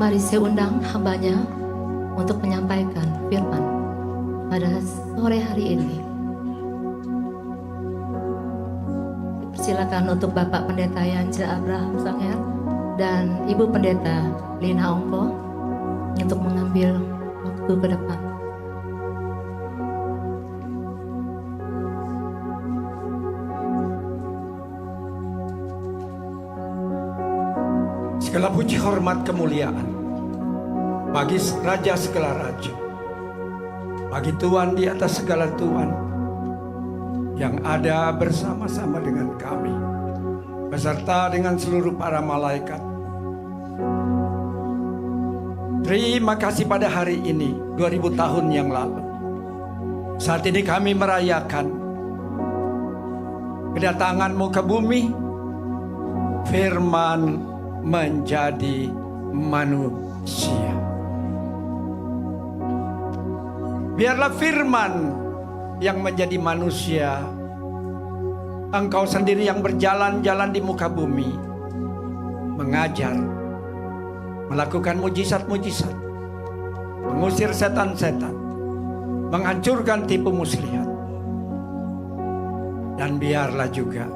Mari saya undang hambanya untuk menyampaikan firman pada sore hari ini. Silakan untuk Bapak Pendeta Yanja Abraham Sanger dan Ibu Pendeta Lina Ongko untuk mengambil waktu ke depan. Segala puji hormat kemuliaan bagi Raja segala Raja, bagi Tuhan di atas segala Tuhan yang ada bersama-sama dengan kami, beserta dengan seluruh para malaikat. Terima kasih pada hari ini, 2000 tahun yang lalu. Saat ini kami merayakan kedatangan-Mu ke bumi, firman menjadi manusia. Biarlah firman yang menjadi manusia, Engkau sendiri yang berjalan-jalan di muka bumi, mengajar, melakukan mujizat-mujizat, mengusir setan-setan, menghancurkan tipu muslihat. Dan biarlah juga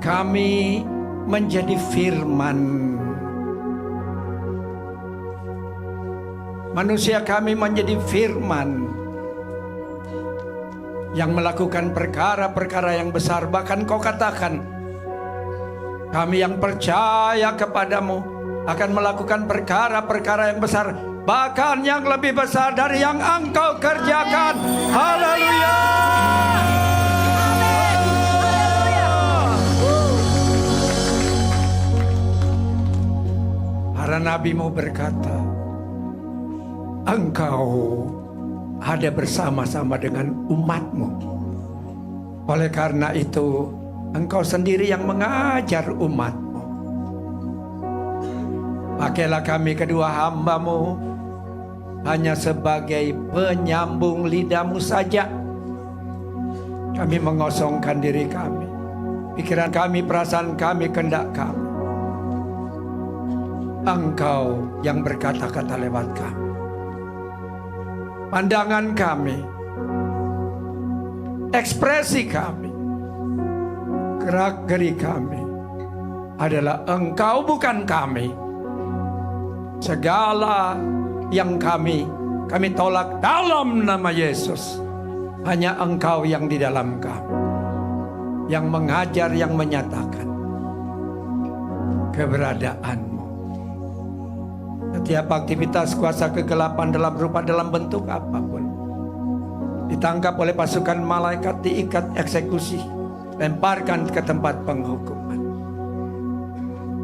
kami menjadi firman. Manusia kami menjadi firman yang melakukan perkara-perkara yang besar. Bahkan Kau katakan, kami yang percaya kepadamu akan melakukan perkara-perkara yang besar, bahkan yang lebih besar dari yang Engkau kerjakan. Haleluya. Para nabi-Mu berkata, Engkau ada bersama-sama dengan umat-Mu. Oleh karena itu, Engkau sendiri yang mengajar umat-Mu. Pakailah kami kedua hamba-Mu hanya sebagai penyambung lidah-Mu saja. Kami mengosongkan diri kami, pikiran kami, perasaan kami, kehendak kami. Engkau yang berkata-kata lewat kami. Pandangan kami, ekspresi kami, gerak-geri kami adalah Engkau, bukan kami. Segala yang kami tolak dalam nama Yesus. Hanya Engkau yang di dalam kami, yang mengajar, yang menyatakan keberadaan-Mu. Setiap aktivitas kuasa kegelapan dalam rupa, dalam bentuk apapun, ditangkap oleh pasukan malaikat, diikat, eksekusi, lemparkan ke tempat penghukuman.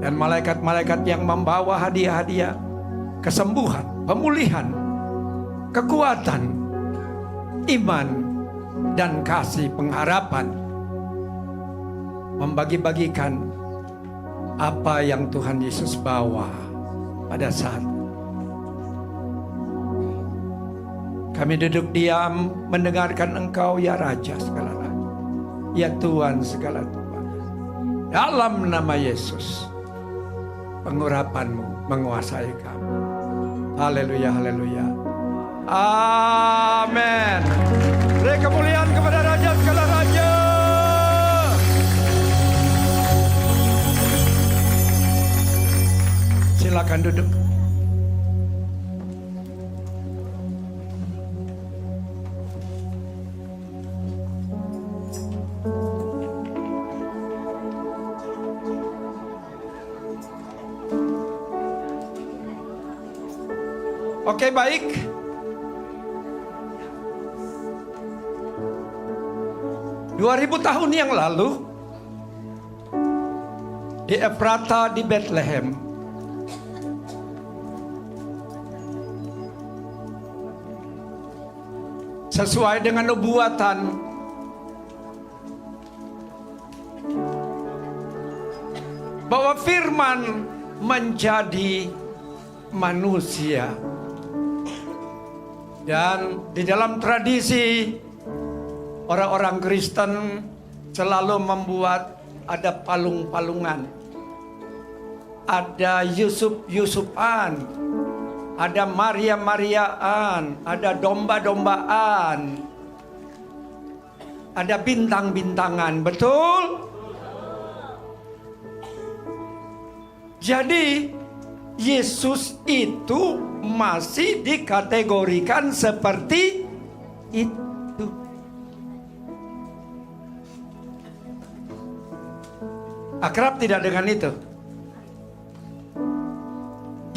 Dan malaikat-malaikat yang membawa hadiah-hadiah kesembuhan, pemulihan, kekuatan, iman, dan kasih pengharapan, membagi-bagikan apa yang Tuhan Yesus bawa pada saat kami duduk diam mendengarkan Engkau, ya Raja segala Raja, ya Tuhan segala Tuhan. Dalam nama Yesus, pengurapan-Mu menguasai kami. Haleluya, haleluya. Amin. Beri kemuliaan kepada Raja segala Raja. Silakan duduk. Oke, baik. Dua ribu tahun yang lalu di Efrata di Bethlehem, sesuai dengan nubuatan bahwa firman menjadi manusia. Dan di dalam tradisi orang-orang Kristen selalu membuat ada palung-palungan, ada Yusuf-Yusufan, ada Maria-Mariaan, ada domba-dombaan, ada bintang-bintangan, betul? Jadi Yesus itu masih dikategorikan seperti itu. Akrab tidak dengan itu?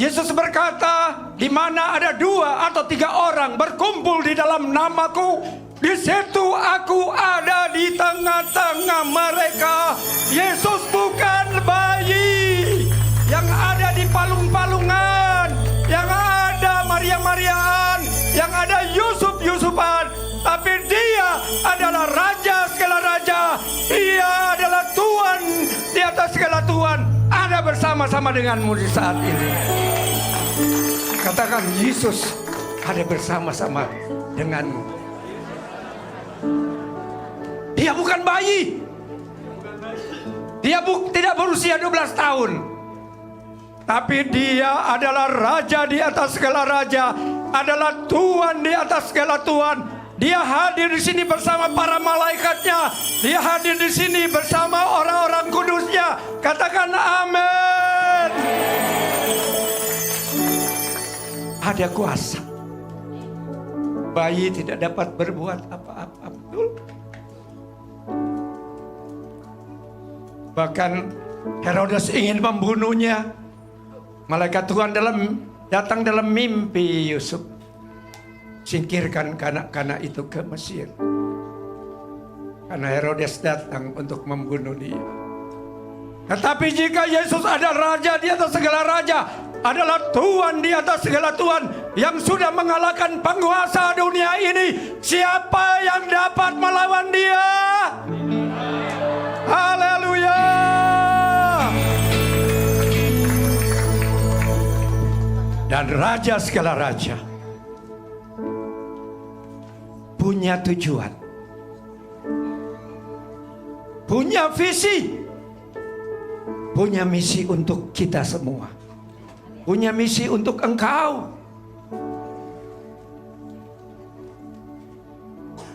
Yesus berkata, di mana ada 2 atau 3 orang berkumpul di dalam namaku, di situ aku ada di tengah-tengah mereka. Yesus bukan bayi yang ada di palung-palungan, yang ada Maria-Mariaan, yang ada Yusuf-Yusupan, tapi dia adalah Raja segala raja. Dia adalah Tuhan di atas segala Tuhan, ada bersama-sama denganmu di saat ini. Katakan, Yesus ada bersama-sama denganmu. Dia bukan bayi. Dia tidak berusia 12 tahun. Tapi dia adalah Raja di atas segala raja, adalah Tuhan di atas segala Tuhan. Dia hadir di sini bersama para malaikatnya. Dia hadir di sini bersama orang-orang kudusnya. Katakan amin. Ada kuasa. Bayi tidak dapat berbuat apa-apa, betul? Bahkan Herodes ingin membunuhnya. Malaikat Tuhan datang dalam mimpi Yusuf. Singkirkan kanak-kanak itu ke Mesir. Karena Herodes datang untuk membunuh dia. Tetapi jika Yesus adalah Raja di atas segala raja, adalah Tuhan di atas segala Tuhan, yang sudah mengalahkan penguasa dunia ini, siapa yang dapat melawan dia? Haleluya. Dan Raja segala raja punya tujuan, punya visi, punya misi untuk kita semua, punya misi untuk engkau.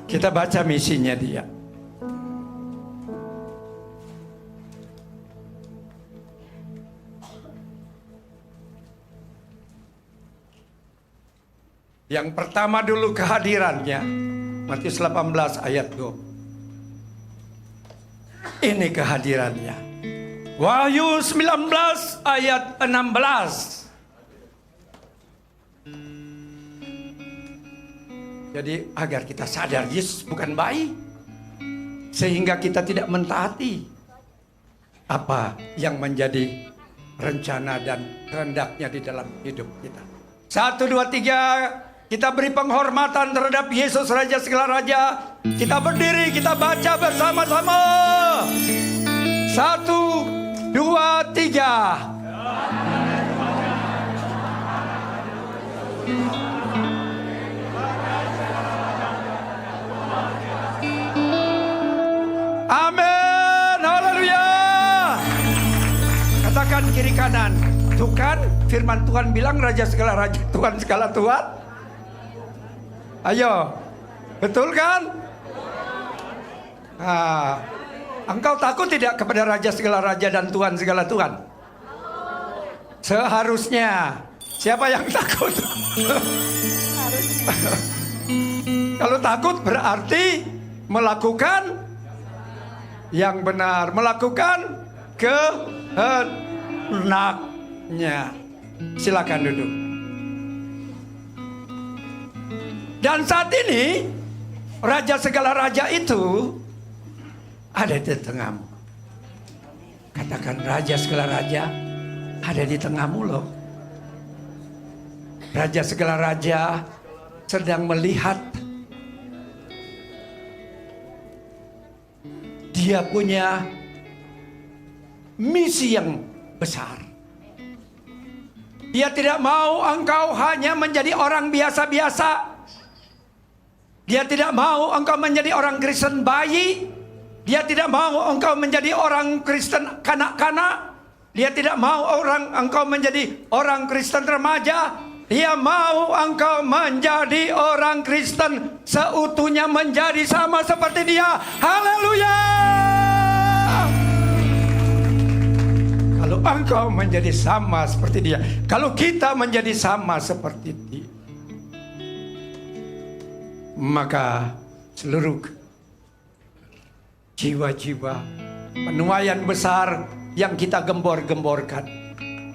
Kita baca misinya dia. Yang pertama dulu kehadirannya, Matius 18 ayat 2. Ini kehadirannya. Wahyu 19 ayat 16. Jadi agar kita sadar Yesus bukan bayi, sehingga kita tidak mentaati apa yang menjadi rencana dan kehendaknya di dalam hidup kita. 1, 2, 3. Kita beri penghormatan terhadap Yesus Raja segala raja. Kita berdiri, kita baca bersama-sama. 1, 2, 3. Amin. Haleluya. Katakan kiri kanan. Tuh kan firman Tuhan bilang Raja segala raja, Tuhan segala Tuhan. Ayo, betul kan? Nah, engkau takut tidak kepada Raja segala raja dan Tuhan segala Tuhan? Seharusnya. Siapa yang takut? Kalau takut berarti melakukan yang benar, melakukan kehendaknya. Silakan duduk. Dan saat ini Raja segala raja itu ada di tengahmu. Katakan, Raja segala raja ada di tengahmu loh. Raja segala raja sedang melihat. Dia punya misi yang besar. Dia tidak mau engkau hanya menjadi orang biasa-biasa. Dia tidak mau engkau menjadi orang Kristen bayi. Dia tidak mau engkau menjadi orang Kristen kanak-kanak. Dia tidak mau engkau menjadi orang Kristen remaja. Dia mau engkau menjadi orang Kristen seutuhnya, menjadi sama seperti Dia. Haleluya. Kalau engkau menjadi sama seperti Dia, kalau kita menjadi sama seperti Dia, maka seluruh jiwa-jiwa penuaian besar yang kita gembor-gemborkan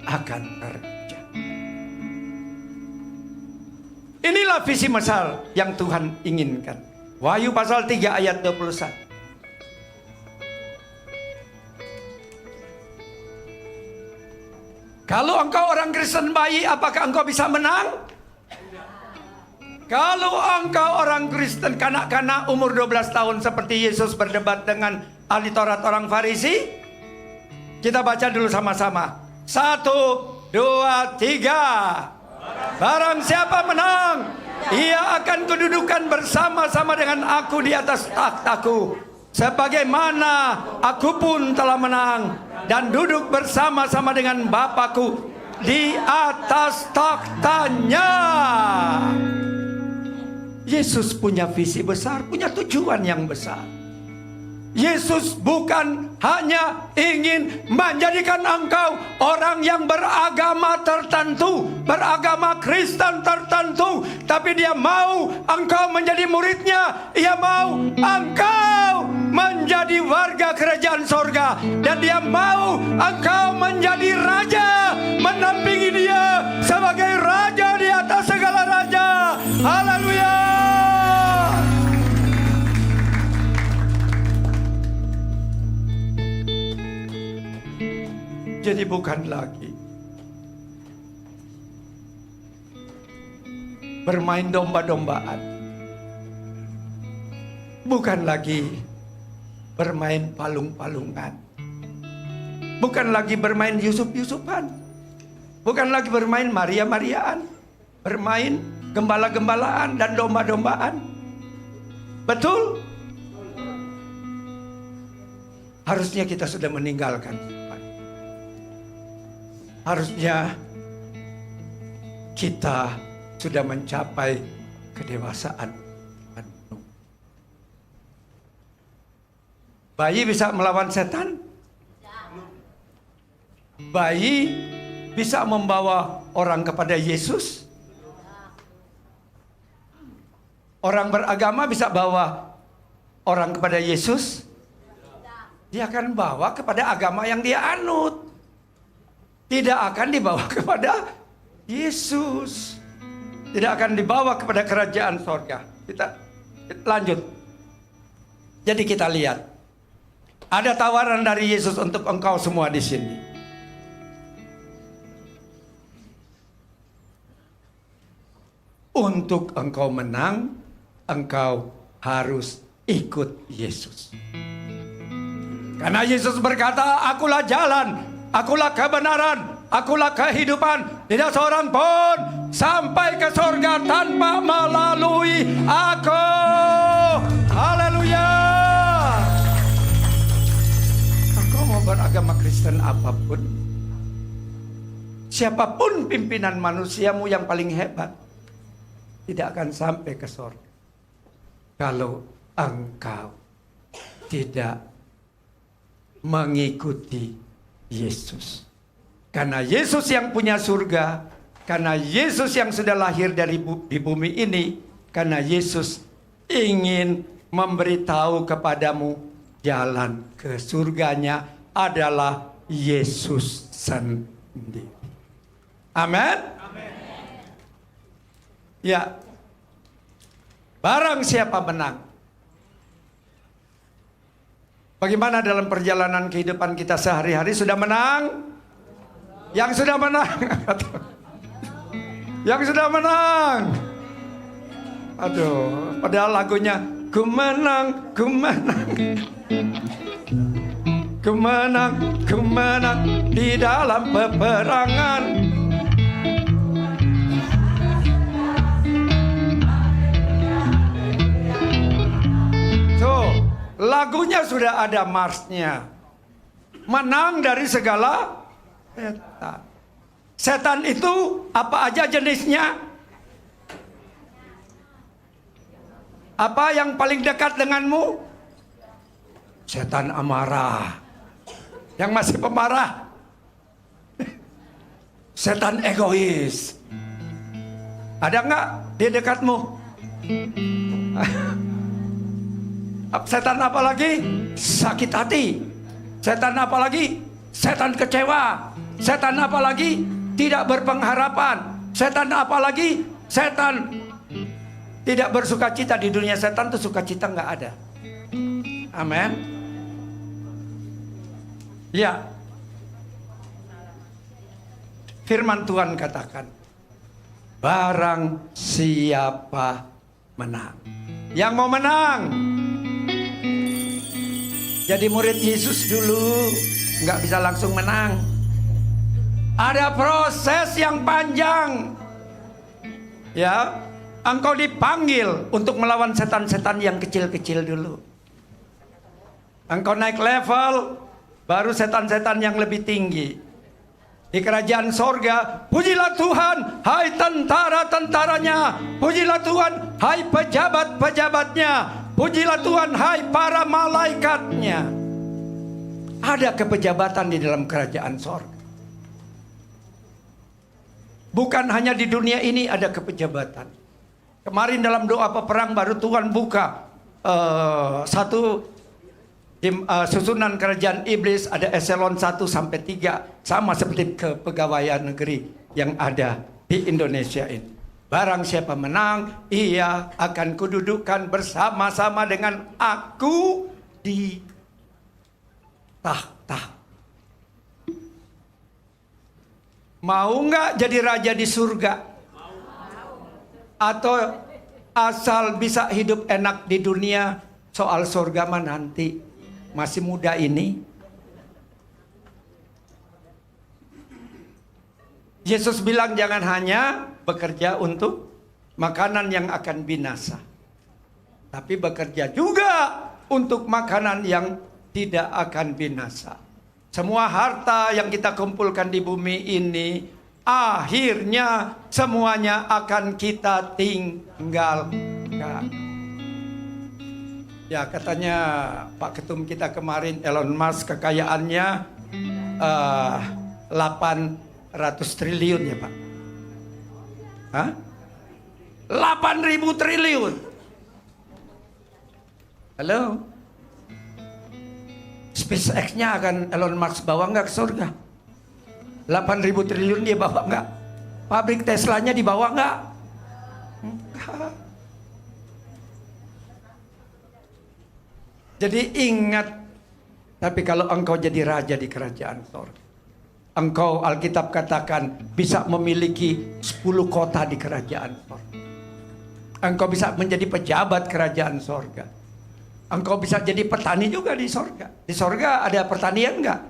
akan terjadi. Inilah visi besar yang Tuhan inginkan. Wahyu pasal 3 ayat 21. Kalau engkau orang Kristen bayi, apakah engkau bisa menang? Kalau engkau orang Kristen kanak-kanak umur 12 tahun seperti Yesus berdebat dengan ahli Taurat orang Farisi, kita baca dulu sama-sama. 1, 2, 3. Barang siapa menang, ia akan kedudukan bersama-sama dengan aku di atas takhtaku, sebagaimana aku pun telah menang dan duduk bersama-sama dengan Bapakku di atas takhtanya. Yesus punya visi besar, punya tujuan yang besar. Yesus bukan hanya ingin menjadikan engkau orang yang beragama tertentu, beragama Kristen tertentu, tapi Dia mau engkau menjadi muridnya. Dia mau engkau menjadi warga kerajaan sorga, dan Dia mau engkau menjadi raja, mendampingi Dia sebagai raja di atas segala raja. Haleluya. Jadi bukan lagi bermain domba-dombaan, bukan lagi bermain palung-palungan, bukan lagi bermain Yusuf-Yusufan, bukan lagi bermain Maria-Mariaan, bermain gembala-gembalaan dan domba-dombaan. Betul? Harusnya kita sudah meninggalkan. Harusnya kita sudah mencapai kedewasaan. Bayi bisa melawan setan? Bayi bisa membawa orang kepada Yesus? Orang beragama bisa bawa orang kepada Yesus? Dia akan bawa kepada agama yang dia anut. Tidak akan dibawa kepada Yesus. Tidak akan dibawa kepada kerajaan sorga. Kita lanjut. Jadi kita lihat. Ada tawaran dari Yesus untuk engkau semua di sini. Untuk engkau menang, engkau harus ikut Yesus. Karena Yesus berkata, akulah jalan, akulah kebenaran, akulah kehidupan. Tidak seorang pun sampai ke surga tanpa melalui aku. Haleluya. Engkau mau beragama Kristen apapun, siapapun pimpinan manusiamu yang paling hebat, tidak akan sampai ke surga kalau engkau tidak mengikuti Yesus. Karena Yesus yang punya surga, karena Yesus yang sudah lahir di bumi ini, karena Yesus ingin memberitahu kepadamu jalan ke surganya adalah Yesus sendiri. Amin. Ya. Barang siapa menang. Bagaimana dalam perjalanan kehidupan kita sehari-hari? Sudah menang? Yang sudah menang? Yang sudah menang? Aduh, padahal lagunya ku menang, ku menang, ku menang, ku menang di dalam peperangan. So, lagunya sudah ada marsnya. Menang dari segala setan. Setan itu apa aja jenisnya? Apa yang paling dekat denganmu? Setan amarah. Yang masih pemarah. Setan egois. Ada nggak di dekatmu? Setan apa lagi? Sakit hati. Setan apa lagi? Setan kecewa. Setan apa lagi? Tidak berpengharapan. Setan apa lagi? Setan tidak bersuka cita. Di dunia setan tuh sukacita nggak ada. Amin. Ya. Firman Tuhan katakan, barang siapa menang. Yang mau menang, jadi murid Yesus dulu, nggak bisa langsung menang. Ada proses yang panjang. Ya, engkau dipanggil untuk melawan setan-setan yang kecil-kecil dulu. Engkau naik level, baru setan-setan yang lebih tinggi. Di kerajaan sorga, pujilah Tuhan, hai tentara-tentaranya. Pujilah Tuhan, hai pejabat-pejabatnya. Pujilah Tuhan, hai para malaikatnya. Ada kepejabatan di dalam kerajaan sorga. Bukan hanya di dunia ini ada kepejabatan. Kemarin dalam doa peperang baru Tuhan buka susunan kerajaan iblis, ada eselon 1 sampai 3, sama seperti kepegawaian negeri yang ada di Indonesia ini. Barang siapa menang, ia akan kududukkan bersama-sama dengan aku di tahta. Mau nggak jadi raja di surga? Atau asal bisa hidup enak di dunia, soal surga mah nanti. Masih muda ini. Yesus bilang jangan hanya bekerja untuk makanan yang akan binasa, tapi bekerja juga untuk makanan yang tidak akan binasa. Semua harta yang kita kumpulkan di bumi ini, akhirnya semuanya akan kita tinggalkan. Ya, katanya Pak Ketum kita kemarin, Elon Musk, kekayaannya 800 triliun ya Pak. Hah? 8.000 triliun. Halo? SpaceX-nya akan Elon Musk bawa nggak ke surga? 8.000 triliun dia bawa nggak? Pabrik Teslanya dibawa nggak? Enggak. Jadi ingat, tapi kalau engkau jadi raja di kerajaan sorga, engkau Alkitab katakan bisa memiliki 10 kota di kerajaan sorga. Engkau bisa menjadi pejabat kerajaan sorga. Engkau bisa jadi petani juga di sorga. Di sorga ada pertanian enggak?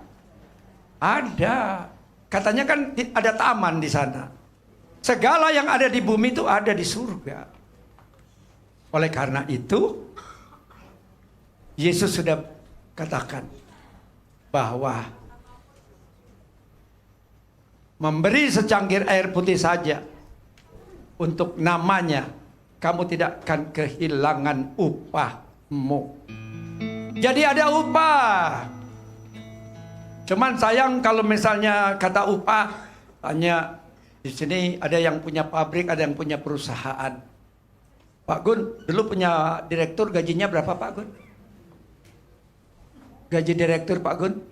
Ada. Katanya kan ada taman di sana. Segala yang ada di bumi itu ada di surga. Oleh karena itu, Yesus sudah katakan bahwa memberi secangkir air putih saja untuk namanya, kamu tidak akan kehilangan upahmu. Jadi ada upah. Cuman sayang kalau misalnya kata upah, hanya di sini ada yang punya pabrik, ada yang punya perusahaan. Pak Gun, dulu punya direktur, gajinya berapa Pak Gun? Gaji direktur Pak Gun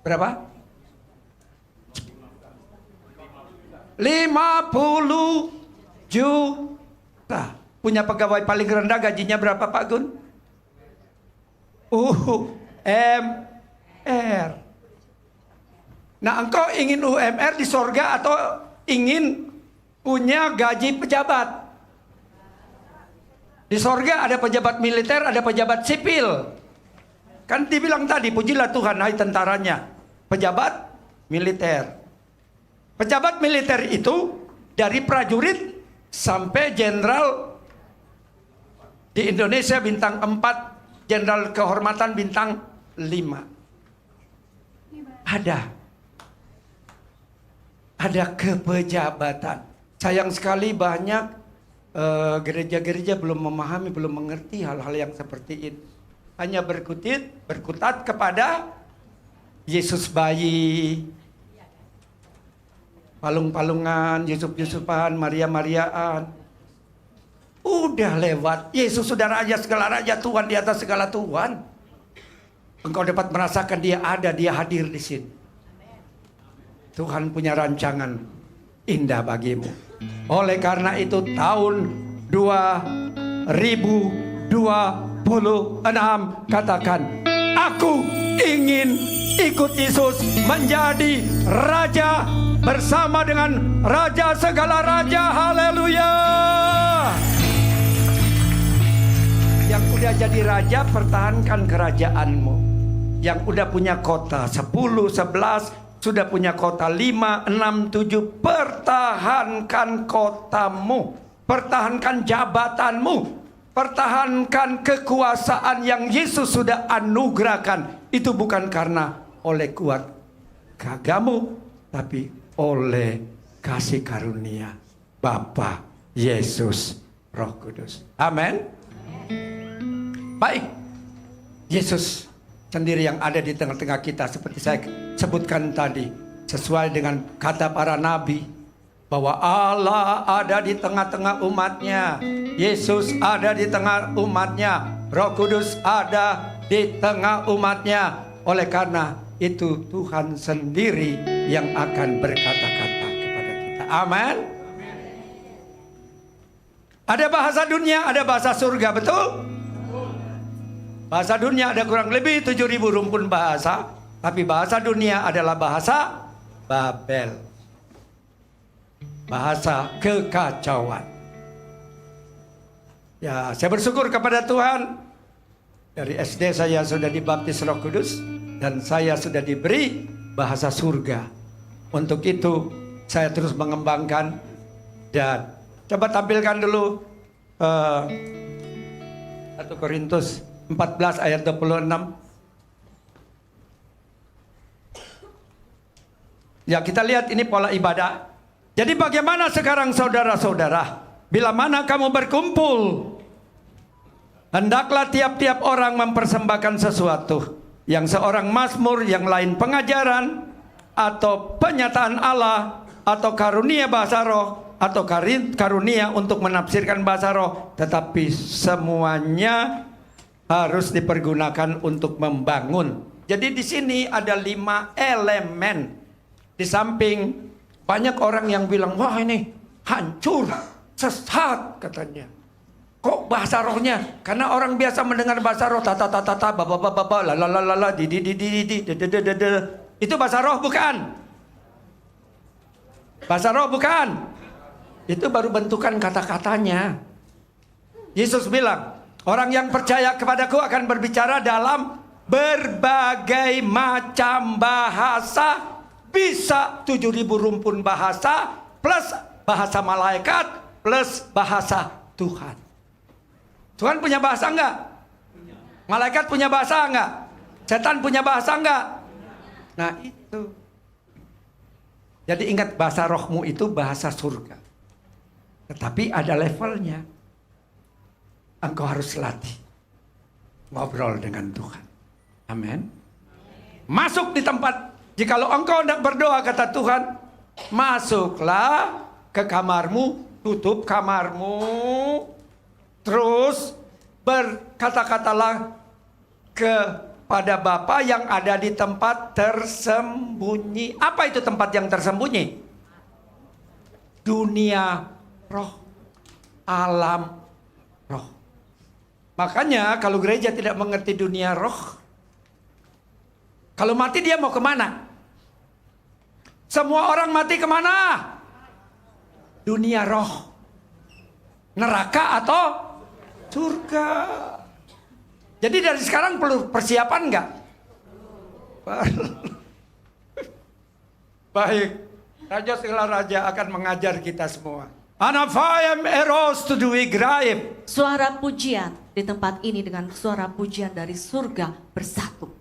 berapa? 50 juta. Punya pegawai paling rendah gajinya berapa Pak Gun? UMR. Nah, engkau ingin UMR di sorga atau ingin punya gaji pejabat? Di sorga ada pejabat militer, ada pejabat sipil. Kan dibilang tadi, pujilah Tuhan, hai tentaranya. Pejabat militer. Pejabat militer itu dari prajurit sampai jenderal. Di Indonesia bintang 4, jenderal kehormatan bintang 5. Ada. ada kepejabatan. Sayang sekali banyak gereja-gereja belum memahami, belum mengerti hal-hal yang seperti ini. Hanya berkutat kepada Yesus bayi, palung-palungan, Yusuf-Yusufan, Maria-Mariaan. Udah lewat. Yesus sudah raja segala raja, Tuhan di atas segala Tuhan. Engkau dapat merasakan dia ada, dia hadir di sini. Tuhan punya rancangan indah bagimu. Oleh karena itu tahun 2026 katakan, aku ingin ikut Yesus menjadi raja bersama dengan raja segala raja. Haleluya. Yang udah jadi raja, pertahankan kerajaanmu. Yang udah punya kota 10, 11, sudah punya kota 5, 6, 7, pertahankan kotamu, pertahankan jabatanmu, pertahankan kekuasaan yang Yesus sudah anugerahkan. Itu bukan karena oleh kuat gagamu, tapi oleh kasih karunia Bapa, Yesus, Roh Kudus. Amin. Baik, Yesus sendiri yang ada di tengah-tengah kita, seperti saya sebutkan tadi, sesuai dengan kata para nabi, bahwa Allah ada di tengah-tengah umatnya, Yesus ada di tengah umatnya, Roh Kudus ada di tengah umatnya. Oleh karena itu Tuhan sendiri yang akan berkata-kata kepada kita. Amin. Ada bahasa dunia, ada bahasa surga, betul? Bahasa dunia ada kurang lebih 7.000 rumpun bahasa. Tapi bahasa dunia adalah bahasa Babel, bahasa kekacauan. Ya, saya bersyukur kepada Tuhan. Dari SD saya sudah dibaptis Roh Kudus, dan saya sudah diberi bahasa surga. Untuk itu saya terus mengembangkan. Dan coba tampilkan dulu 1 Korintus 14 ayat 26. Ya, kita lihat ini pola ibadah. Jadi bagaimana sekarang saudara-saudara? Bila mana kamu berkumpul, hendaklah tiap-tiap orang mempersembahkan sesuatu. Yang seorang mazmur, yang lain pengajaran, atau penyataan Allah, atau karunia bahasa roh, atau karunia untuk menafsirkan bahasa roh. Tetapi semuanya harus dipergunakan untuk membangun. Jadi di sini ada 5 elemen. Di samping banyak orang yang bilang, wah ini hancur, sesat katanya. Kok bahasa rohnya? Karena orang biasa mendengar bahasa roh, tata tata tata, baba baba baba, la la la la la, di. Itu bahasa roh bukan? Bahasa roh bukan? Itu baru bentukan kata-katanya. Yesus bilang, orang yang percaya kepadaku akan berbicara dalam berbagai macam bahasa. Bisa 7.000 rumpun bahasa, plus bahasa malaikat, plus bahasa Tuhan. Tuhan punya bahasa enggak? Malaikat punya bahasa enggak? Setan punya bahasa enggak? Nah itu. Jadi ingat, bahasa rohmu itu bahasa surga. Tetapi ada levelnya. Engkau harus latih ngobrol dengan Tuhan. Amin. Masuk di tempat. Jikalau engkau hendak berdoa, kata Tuhan, masuklah ke kamarmu, tutup kamarmu, terus berkata-katalah kepada Bapa yang ada di tempat tersembunyi. Apa itu tempat yang tersembunyi? Dunia roh, alam roh. Makanya kalau gereja tidak mengerti dunia roh, kalau mati dia mau kemana? Semua orang mati kemana? Dunia roh. Neraka atau surga. Jadi dari sekarang perlu persiapan enggak? Baik. Raja segala raja akan mengajar kita semua. Anafayam eros tudui graib. Suara pujian di tempat ini dengan suara pujian dari surga bersatu.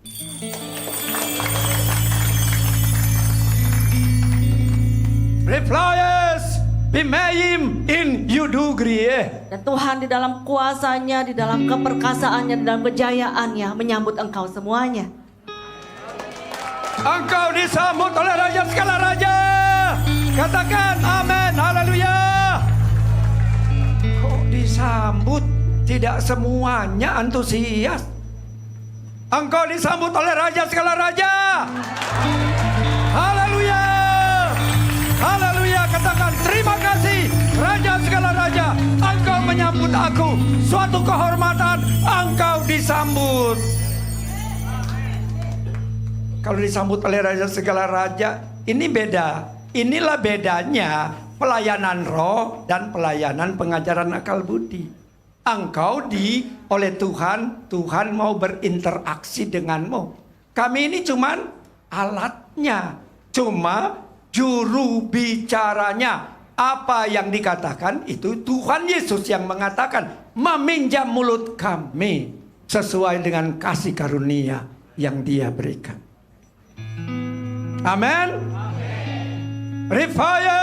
Replies Bimayim in Yudugrie. Dan Tuhan di dalam kuasanya, di dalam keperkasaannya, di dalam kejayaannya menyambut engkau semuanya. Engkau disambut oleh Raja segala Raja. Katakan amin, haleluya. Kok disambut? Tidak semuanya antusias. Engkau disambut oleh Raja segala Raja. Haleluya. Haleluya, katakan terima kasih Raja segala Raja. Engkau menyambut aku, suatu kehormatan, engkau disambut. Kalau disambut oleh Raja segala Raja, ini beda. Inilah bedanya pelayanan roh dan pelayanan pengajaran akal budi. Engkau oleh Tuhan, Tuhan mau berinteraksi denganmu. Kami ini cuman alatnya, cuma juru bicaranya. Apa yang dikatakan itu Tuhan Yesus yang mengatakan, meminjam mulut kami sesuai dengan kasih karunia yang Dia berikan. Amin. Rifaye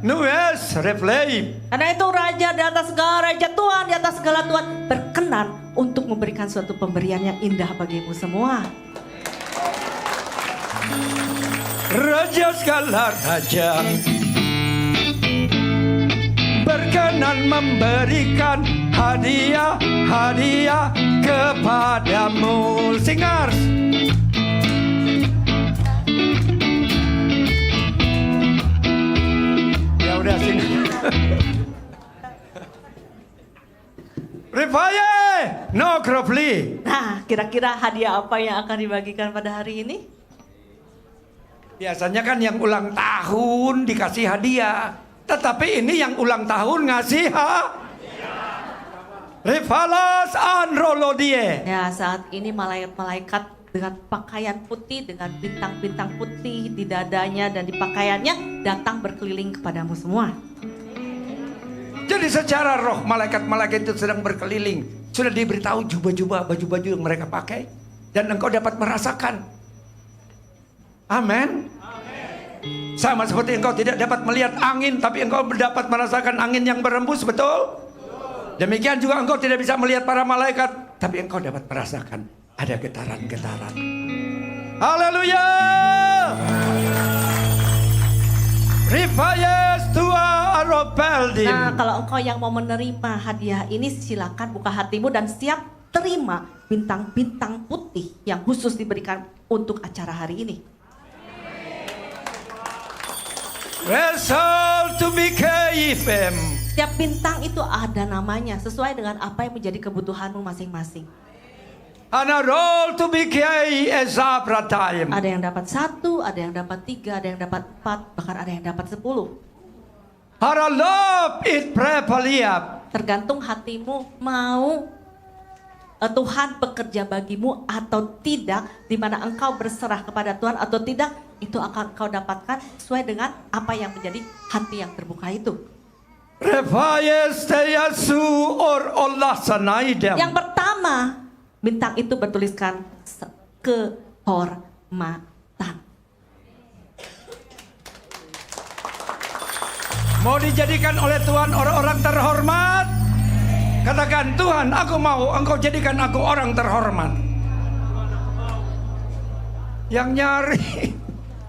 nues reflei. Karena itu Raja di atas segala Raja, Tuhan di atas segala Tuhan berkenan untuk memberikan suatu pemberian yang indah bagimu semua. Raja segala Raja berkenan memberikan hadiah kepadamu. Singers. Ya udah sini. Rifaye no grovli. Nah, kira-kira hadiah apa yang akan dibagikan pada hari ini? Biasanya kan yang ulang tahun dikasih hadiah. Tetapi ini yang ulang tahun ngasih Rifalas Anrolodie. Ya, saat ini malaikat-malaikat dengan pakaian putih, dengan bintang-bintang putih di dadanya dan di pakaiannya datang berkeliling kepadamu semua. Jadi secara roh malaikat-malaikat itu sedang berkeliling. Sudah diberitahu jubah-jubah, baju-baju yang mereka pakai. Dan engkau dapat merasakan. Amin. Sama seperti engkau tidak dapat melihat angin, tapi engkau dapat merasakan angin yang berembus, betul? Demikian juga engkau tidak bisa melihat para malaikat, tapi engkau dapat merasakan ada getaran-getaran. Haleluya! Rifayes tua aropeldim. Nah, kalau engkau yang mau menerima hadiah ini, silakan buka hatimu dan siap terima bintang-bintang putih yang khusus diberikan untuk acara hari ini. Result to be KFM. Setiap bintang itu ada namanya sesuai dengan apa yang menjadi kebutuhanmu masing-masing. Ana roll to be Ezabra time. Ada yang dapat 1, ada yang dapat 3, ada yang dapat 4, bahkan ada yang dapat 10. Haralop it prepaliap. Tergantung hatimu mau Tuhan bekerja bagimu atau tidak, di mana engkau berserah kepada Tuhan atau tidak, itu akan kau dapatkan sesuai dengan apa yang menjadi hati yang terbuka itu. Yang pertama, bintang itu bertuliskan kehormatan. Mau dijadikan oleh Tuhan orang-orang terhormat? Katakan, Tuhan, aku mau engkau jadikan aku orang terhormat. Yang nyari.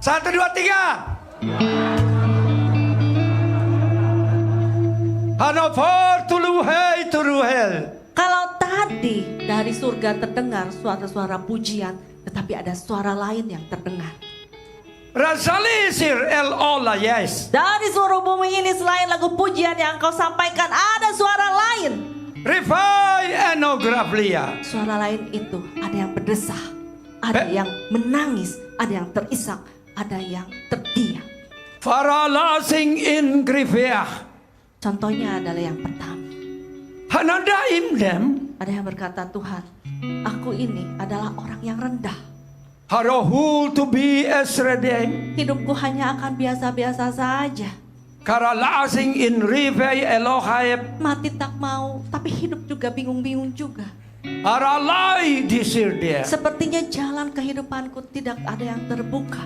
1, 2, 3. Hanover tuluhei turuhel. Kalau tadi dari surga terdengar suara-suara pujian, tetapi ada suara lain yang terdengar. Rasalisir el ola yes. Dari seluruh bumi ini selain lagu pujian yang kau sampaikan, ada suara lain. Rifai enograflia. Suara lain itu ada yang berdesah, ada yang menangis, ada yang terisak, ada yang terdiam. Faralasing in grifiah. Contohnya adalah yang pertama. Hanadaim dem. Ada yang berkata, Tuhan, aku ini adalah orang yang rendah. Harohul to be esredem. Hidupku hanya akan biasa-biasa saja. Karalasing in rivei elohaib. Mati tak mau, tapi hidup juga bingung-bingung juga. Aralai disir dia. Sepertinya jalan kehidupanku tidak ada yang terbuka.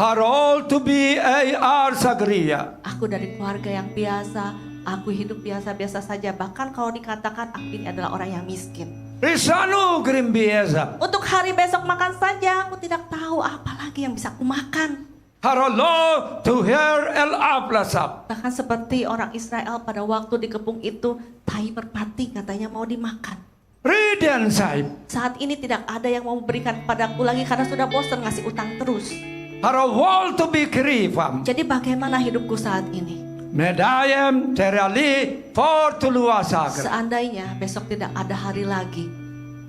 Harold to be A.R. Sagria. Aku dari keluarga yang biasa, aku hidup biasa-biasa saja. Bahkan kalau dikatakan aku ini adalah orang yang miskin. Risanu Grimbieza. Untuk hari besok makan saja, aku tidak tahu apa lagi yang bisa aku makan. Harolo to her el aplasap. Bahkan seperti orang Israel pada waktu dikepung itu, tai merpati katanya mau dimakan. Ridian Saib. Saat ini tidak ada yang mau memberikan kepadaku lagi karena sudah bosan ngasih utang terus. Harawal to be krifam. Jadi bagaimana hidupku saat ini? Medayem terali for tuluasaker. Seandainya besok tidak ada hari lagi,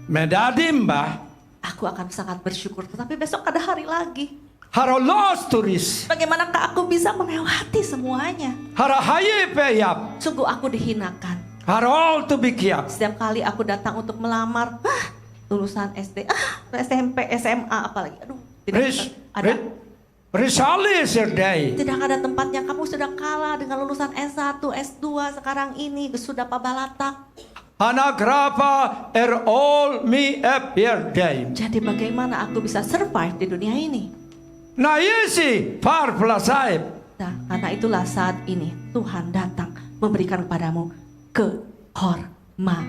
Medadimba. aku akan sangat bersyukur. Tetapi besok ada hari lagi. Harolos turis. Bagaimanakah aku bisa melewati semuanya? Harahaye peyap. Sungguh aku dihinakan. Harol to be kiap. Setiap kali aku datang untuk melamar, lulusan SD, SMP, SMA, apalagi. Aduh, tidak Risali serdai. Tidak ada tempatnya. Kamu sudah kalah dengan lulusan S1, S2 sekarang ini sudah pabalatak. Anagrapa all me appear day. Jadi bagaimana aku bisa survive di dunia ini? Naisi par plasaib. Nah, karena itulah saat ini Tuhan datang memberikan kepadamu kehormatan.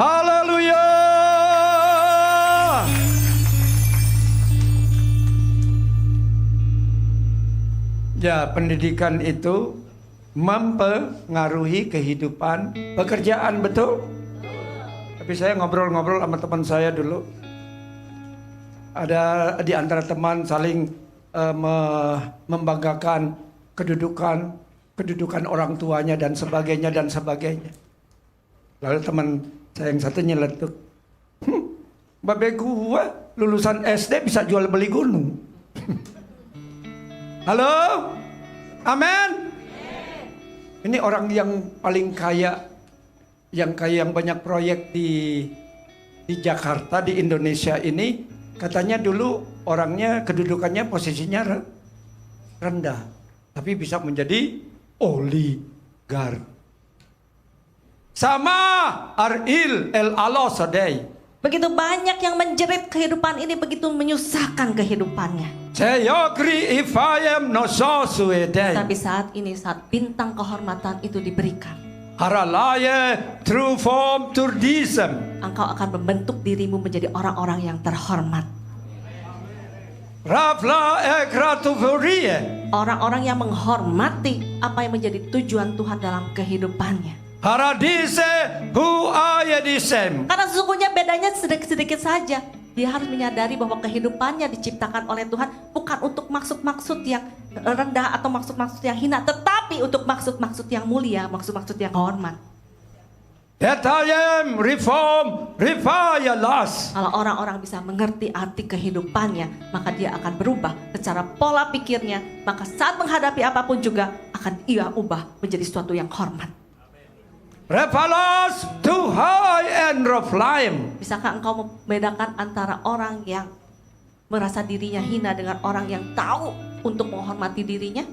Haleluya. Ya, pendidikan itu mempengaruhi kehidupan pekerjaan, betul? Tapi saya ngobrol-ngobrol sama teman saya dulu. Ada di antara teman saling membanggakan kedudukan orang tuanya dan sebagainya. Lalu teman saya yang satu nyeletuk, babe gua lulusan SD bisa jual beli gunung. Halo? Amin? Ini orang yang paling kaya, yang banyak proyek di Jakarta, di Indonesia ini, katanya dulu orangnya kedudukannya posisinya rendah, tapi bisa menjadi oligar. Sama Aril El Alosodei. Begitu banyak yang menjerit kehidupan ini, begitu menyusahkan kehidupannya. Seyogri ifayem no sosuedei. Tapi saat ini, saat bintang kehormatan itu diberikan, Haralaye true form turdisem. engkau akan membentuk dirimu menjadi orang-orang yang terhormat. Rafla ekratufurie. Orang-orang yang menghormati apa yang menjadi tujuan Tuhan dalam kehidupannya. Haradise hu ayedisem. Karena sesungguhnya bedanya sedikit-sedikit saja. Dia harus menyadari bahwa kehidupannya diciptakan oleh Tuhan bukan untuk maksud-maksud yang rendah atau maksud-maksud yang hina, tetapi untuk maksud-maksud yang mulia, maksud-maksud yang hormat. Detayem reform rifayalas. Kalau orang-orang bisa mengerti arti kehidupannya, maka dia akan berubah secara pola pikirnya. Maka saat menghadapi apapun juga akan ia ubah menjadi sesuatu yang hormat. Refalas to high and roflaim. Bisakah engkau membedakan antara orang yang merasa dirinya hina dengan orang yang tahu untuk menghormati dirinya?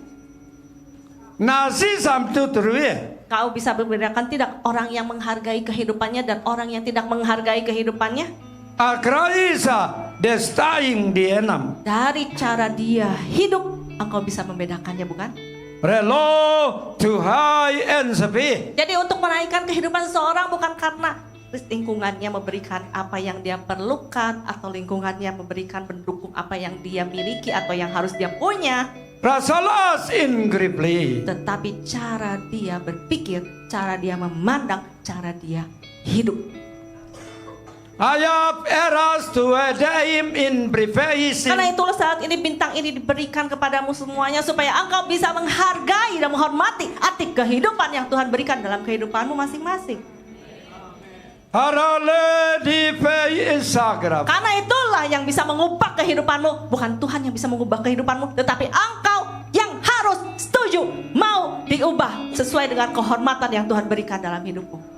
Nasi samtu terue. Kau bisa membedakan tidak orang yang menghargai kehidupannya dan orang yang tidak menghargai kehidupannya? Akraisa destaing dienam. Dari cara dia hidup, engkau bisa membedakannya, bukan? Relo to high and sepi. Jadi untuk menaikkan kehidupan seseorang bukan karena lingkungannya memberikan apa yang dia perlukan atau lingkungannya memberikan mendukung apa yang dia miliki atau yang harus dia punya. Rasalas ingripli. Tetapi cara dia berpikir, cara dia memandang, cara dia hidup. Ayap eras to edaim in prefeisin. Karena itulah saat ini bintang ini diberikan kepadamu semuanya supaya engkau bisa menghargai dan menghormati arti kehidupan yang Tuhan berikan dalam kehidupanmu masing-masing. Harale di Instagram. Karena itulah yang bisa mengubah kehidupanmu. Bukan Tuhan yang bisa mengubah kehidupanmu, tetapi engkau yang harus setuju mau diubah sesuai dengan kehormatan yang Tuhan berikan dalam hidupmu.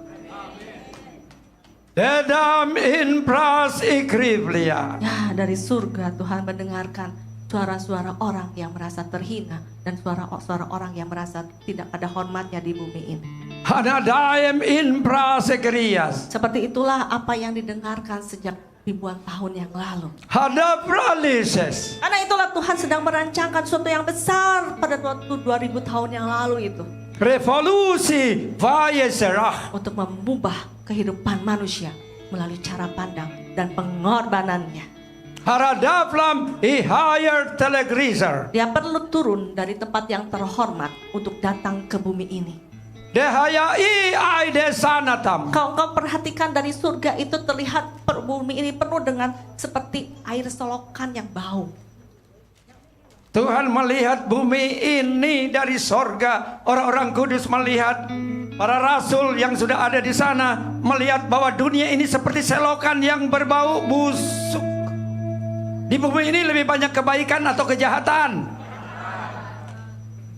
Dedam in pras ikrivlia. Ya, dari surga Tuhan mendengarkan suara-suara orang yang merasa terhina dan suara-suara orang yang merasa tidak ada hormatnya di bumi ini. Hanadaim in pras ekrias. Seperti itulah apa yang didengarkan sejak ribuan tahun yang lalu. Hada pralises. Karena itulah Tuhan sedang merancangkan sesuatu yang besar pada waktu 2000 tahun yang lalu itu. Revolusi vayeserah. Untuk mengubah kehidupan manusia melalui cara pandang dan pengorbanannya. Haradaflam higher telegriser. Dia perlu turun dari tempat yang terhormat untuk datang ke bumi ini. Dehaya aide sanatam. Kau perhatikan dari surga itu terlihat bumi ini penuh dengan seperti air solokan yang bau. Tuhan melihat bumi ini dari sorga. Orang-orang kudus melihat, para rasul yang sudah ada di sana melihat bahwa dunia ini seperti selokan yang berbau busuk. Di bumi ini lebih banyak kebaikan atau kejahatan?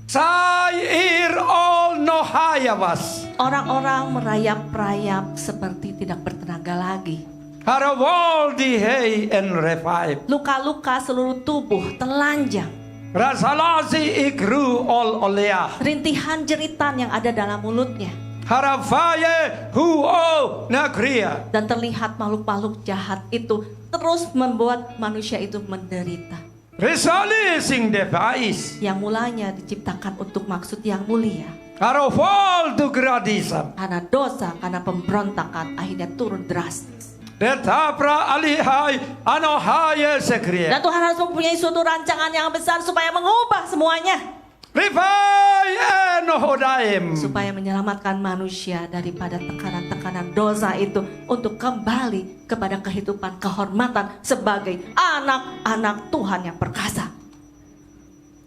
Sair all nohayavas. Orang-orang merayap-rayap seperti tidak bertenaga lagi. Harawaldi hey and revive. Luka-luka seluruh tubuh telanjang. Rasalasi ikru all oleah. Rintihan jeritan yang ada dalam mulutnya. Haravaye huo nagria. Dan terlihat makhluk-makhluk jahat itu terus membuat manusia itu menderita. Resali sing device. Yang mulanya diciptakan untuk maksud yang mulia. Harofal tu gradisam. Karena dosa, karena pemberontakan akhirnya turun drastis. Detapra alihai anohaye sekria. Dan Tuhan harus mempunyai suatu rancangan yang besar supaya mengubah semuanya. Rifai enohodaim. Supaya menyelamatkan manusia daripada tekanan-tekanan dosa itu. Untuk kembali kepada kehidupan kehormatan sebagai anak-anak Tuhan yang perkasa.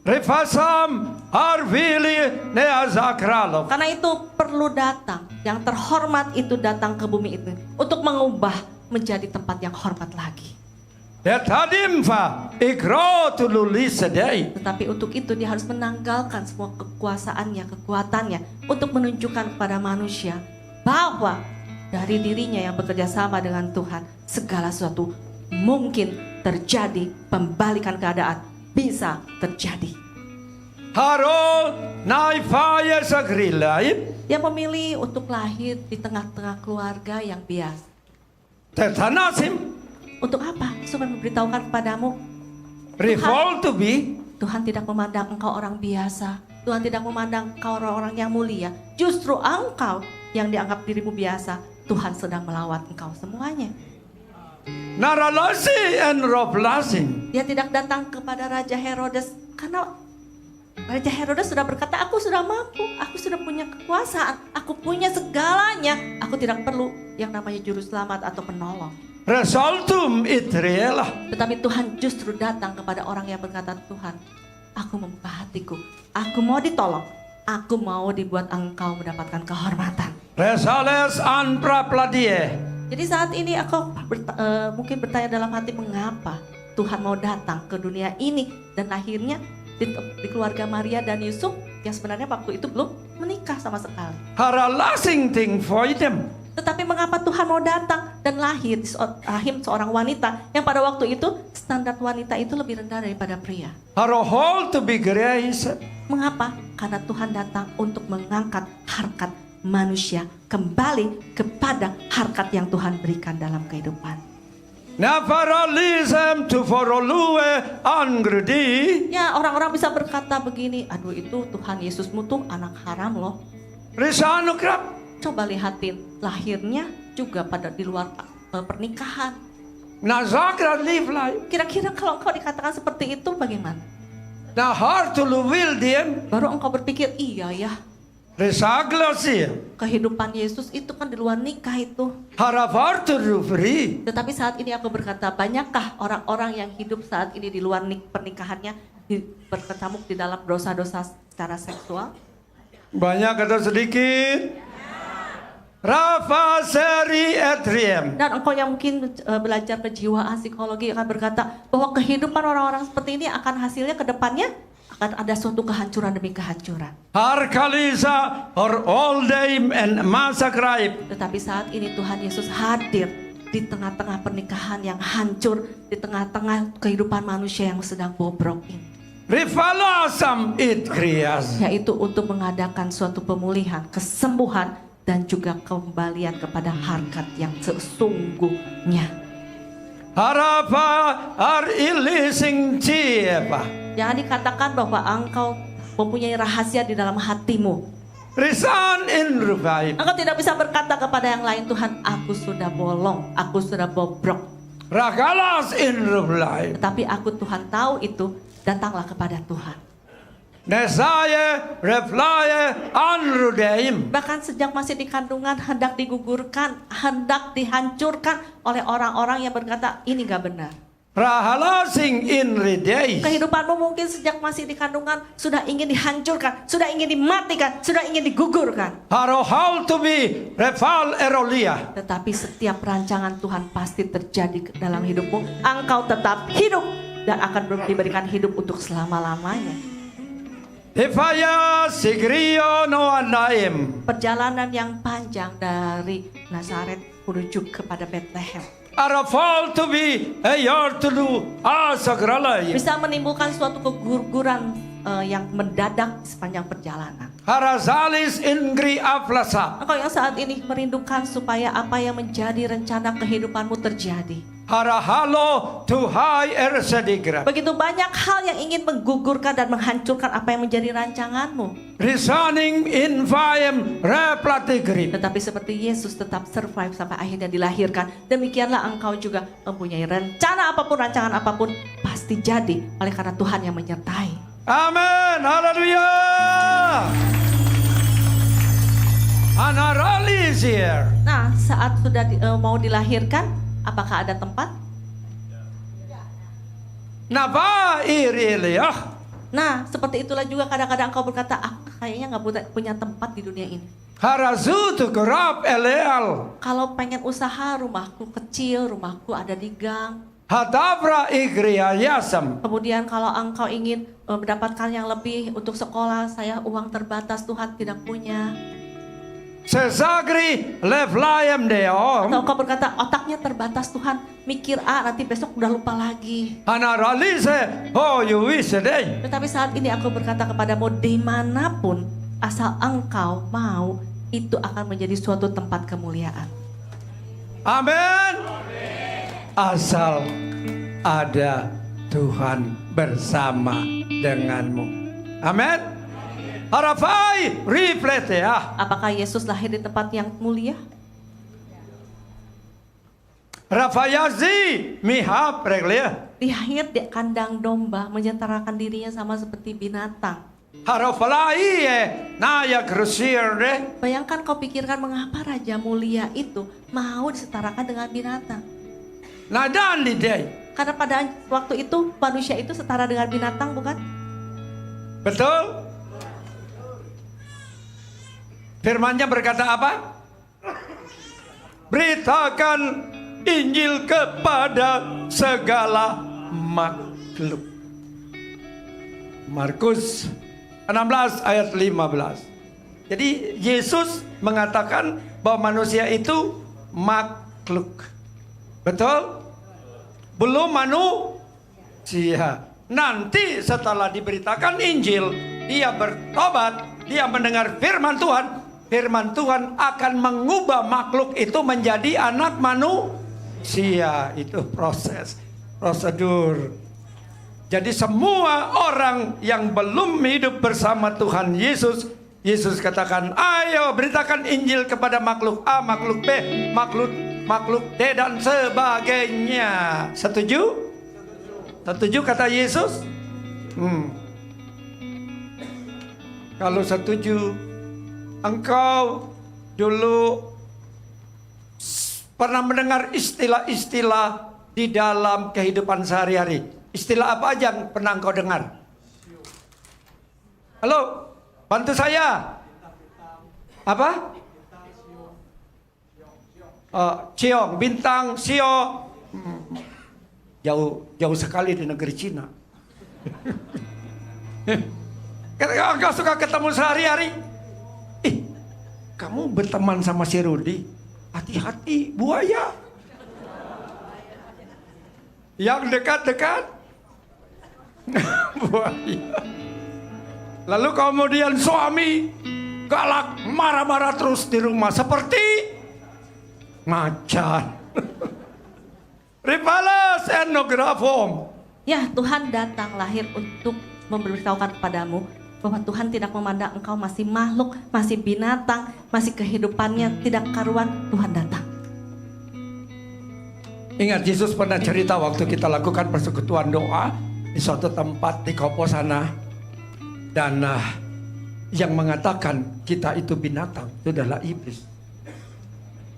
Rifasam arvili neazakralo. Karena itu perlu datang. Yang terhormat itu datang ke bumi itu. Untuk mengubah menjadi tempat yang hormat lagi. Detadimfa ikro tululis sedai. Tetapi untuk itu dia harus menanggalkan semua kekuasaannya, kekuatannya. Untuk menunjukkan kepada manusia bahwa dari dirinya yang bekerja sama dengan Tuhan, segala sesuatu mungkin terjadi. Pembalikan keadaan bisa terjadi. Haro naifaye sagrilaib. Dia memilih untuk lahir di tengah-tengah keluarga yang biasa. Tetanasim. Untuk apa? Supaya memberitahukan kepadamu, Revol to be. Tuhan tidak memandang engkau orang biasa. Tuhan tidak memandang engkau orang-orang yang mulia. Justru engkau yang dianggap dirimu biasa, Tuhan sedang melawat engkau semuanya. Naralasi and roblasing. Dia tidak datang kepada Raja Herodes karena Raja Herodes sudah berkata, aku sudah mampu, aku sudah punya kekuasaan, aku punya segalanya. Aku tidak perlu yang namanya juru selamat atau penolong. Resultum itriela. Tetapi Tuhan justru datang kepada orang yang berkata, Tuhan, aku membuka hatiku, aku mau ditolong, aku mau dibuat engkau mendapatkan kehormatan. Resales anprapladie. Jadi saat ini aku mungkin bertanya dalam hati, mengapa Tuhan mau datang ke dunia ini. Dan akhirnya di keluarga Maria dan Yusuf yang sebenarnya waktu itu belum menikah sama sekali. Haralasing thing for them. Tetapi mengapa Tuhan mau datang dan lahir di rahim seorang wanita yang pada waktu itu standar wanita itu lebih rendah daripada pria. Harohol to be grace. Mengapa? Karena Tuhan datang untuk mengangkat harkat manusia kembali kepada harkat yang Tuhan berikan dalam kehidupan. Navaralism to forolue angredi. Ya, orang-orang bisa berkata begini, aduh itu Tuhan Yesusmu tuh anak haram loh. Risano krap. Coba lihatin, lahirnya juga pada di luar pernikahan. Nazakra live life. Kira-kira kalau engkau dikatakan seperti itu bagaimana? Na hard to will them. Baru engkau berpikir, iya ya, Resaglasia. kehidupan Yesus itu kan di luar nikah itu. Haravar to free. Tetapi saat ini aku berkata, banyakkah orang-orang yang hidup saat ini di luar pernikahannya berkecamuk di dalam dosa-dosa secara seksual? Banyak atau sedikit? Rafa seri etriem. Dan engkau yang mungkin belajar kejiwaan psikologi akan berkata bahwa kehidupan orang-orang seperti ini akan hasilnya ke depannya akan ada suatu kehancuran demi kehancuran. Harkalisa or all day and massacre. Tetapi saat ini Tuhan Yesus hadir di tengah-tengah pernikahan yang hancur, di tengah-tengah kehidupan manusia yang sedang bobrok ini. Rifalasam it krias. Yaitu untuk mengadakan suatu pemulihan, kesembuhan, dan juga kembalian kepada harkat yang sesungguhnya. Harapa ar ilising ciapa. Jangan dikatakan bahwa engkau mempunyai rahasia di dalam hatimu. Risan in rubai. Engkau tidak bisa berkata kepada yang lain, Tuhan, aku sudah bolong, aku sudah bobrok. Ragalas in rubai. Tetapi aku, Tuhan, tahu itu, datanglah kepada Tuhan. Nesaye reflaye anrudeim. Bahkan sejak masih di kandungan hendak digugurkan, hendak dihancurkan oleh orang-orang yang berkata ini gak benar. Rahalasing in ridei. Kehidupanmu mungkin sejak masih di kandungan sudah ingin dihancurkan, sudah ingin dimatikan, sudah ingin digugurkan. Harohal to be refal erolia. Tetapi setiap rancangan Tuhan pasti terjadi dalam hidupmu. Engkau tetap hidup dan akan diberikan hidup untuk selama-lamanya. Ifaya sigrio no anaim. Perjalanan yang panjang dari Nazaret menuju kepada Bethlehem Arafal to be a yard to do asagralai. bisa menimbulkan suatu keguguran yang mendadak sepanjang perjalanan. Harazalis ingri aflasa. Engkau yang saat ini merindukan supaya apa yang menjadi rencana kehidupanmu terjadi. Harahalo to high ersedigra. Begitu banyak hal yang ingin menggugurkan dan menghancurkan apa yang menjadi rancanganmu. Resigning in vaem replatigri. Tetapi seperti Yesus tetap survive sampai akhirnya dilahirkan. Demikianlah engkau juga mempunyai rencana apapun, rancangan apapun pasti jadi oleh karena Tuhan yang menyertai. Amen. Haleluya. Anarali is here. Nah, saat sudah mau dilahirkan, apakah ada tempat? Napa irilia. Nah, seperti itulah juga kadang-kadang engkau berkata, kayaknya nggak punya tempat di dunia ini. Harazu to gerap eleal. Kalau pengen usaha, rumahku kecil, rumahku ada di gang. Hatavra igria yasam. Kemudian kalau engkau ingin mendapatkan yang lebih untuk sekolah, saya uang terbatas, Tuhan tidak punya. Sesagri leflayem deom. Atau engkau berkata, otaknya terbatas Tuhan, mikir nanti besok udah lupa lagi. Anaralise oh you wish day. Tetapi saat ini aku berkata kepadamu, dimanapun asal engkau mau, itu akan menjadi suatu tempat kemuliaan. Amin. Asal ada Tuhan bersama denganmu. Amin. Harafai reflete ya. Apakah Yesus lahir di tempat yang mulia? Rafayazi mihap reglia. Lahir di kandang domba, menyetarakan dirinya sama seperti binatang. Harafalai naya krusir deh. Bayangkan kau pikirkan mengapa Raja Mulia itu mau disetarakan dengan binatang. Nadan di day. Karena pada waktu itu manusia itu setara dengan binatang, bukan? Betul? Firman-Nya berkata apa? Beritakan Injil kepada segala makhluk. Markus 16 ayat 15. Jadi Yesus mengatakan bahwa manusia itu makhluk. Betul? Belum manusia. Nanti setelah diberitakan Injil, dia bertobat, dia mendengar firman Tuhan. Firman Tuhan akan mengubah makhluk itu menjadi anak manusia. Itu prosedur. Jadi semua orang yang belum hidup bersama Tuhan Yesus, Yesus katakan, ayo beritakan Injil kepada makhluk A, makhluk B, makhluk D dan sebagainya. Setuju? Setuju kata Yesus? Kalau setuju, engkau dulu pernah mendengar istilah-istilah di dalam kehidupan sehari-hari. Istilah apa aja yang pernah engkau dengar? Halo, bantu saya. Apa? Ciong, bintang, sio. Jauh sekali di negeri Cina. Engkau suka ketemu sehari-hari. Kamu berteman sama si Rudi, hati-hati buaya. Yang dekat-dekat buaya. Lalu kemudian suami galak, marah-marah terus di rumah seperti macan. Ripalas etnografom. Ya, Tuhan datang lahir untuk memberitahukan kepadamu bahwa Tuhan tidak memandang engkau masih makhluk, masih binatang, masih kehidupannya tidak karuan. Tuhan datang. Ingat Yesus pernah cerita waktu kita lakukan persekutuan doa di suatu tempat di Kopo sana. Dan yang mengatakan kita itu binatang itu adalah iblis.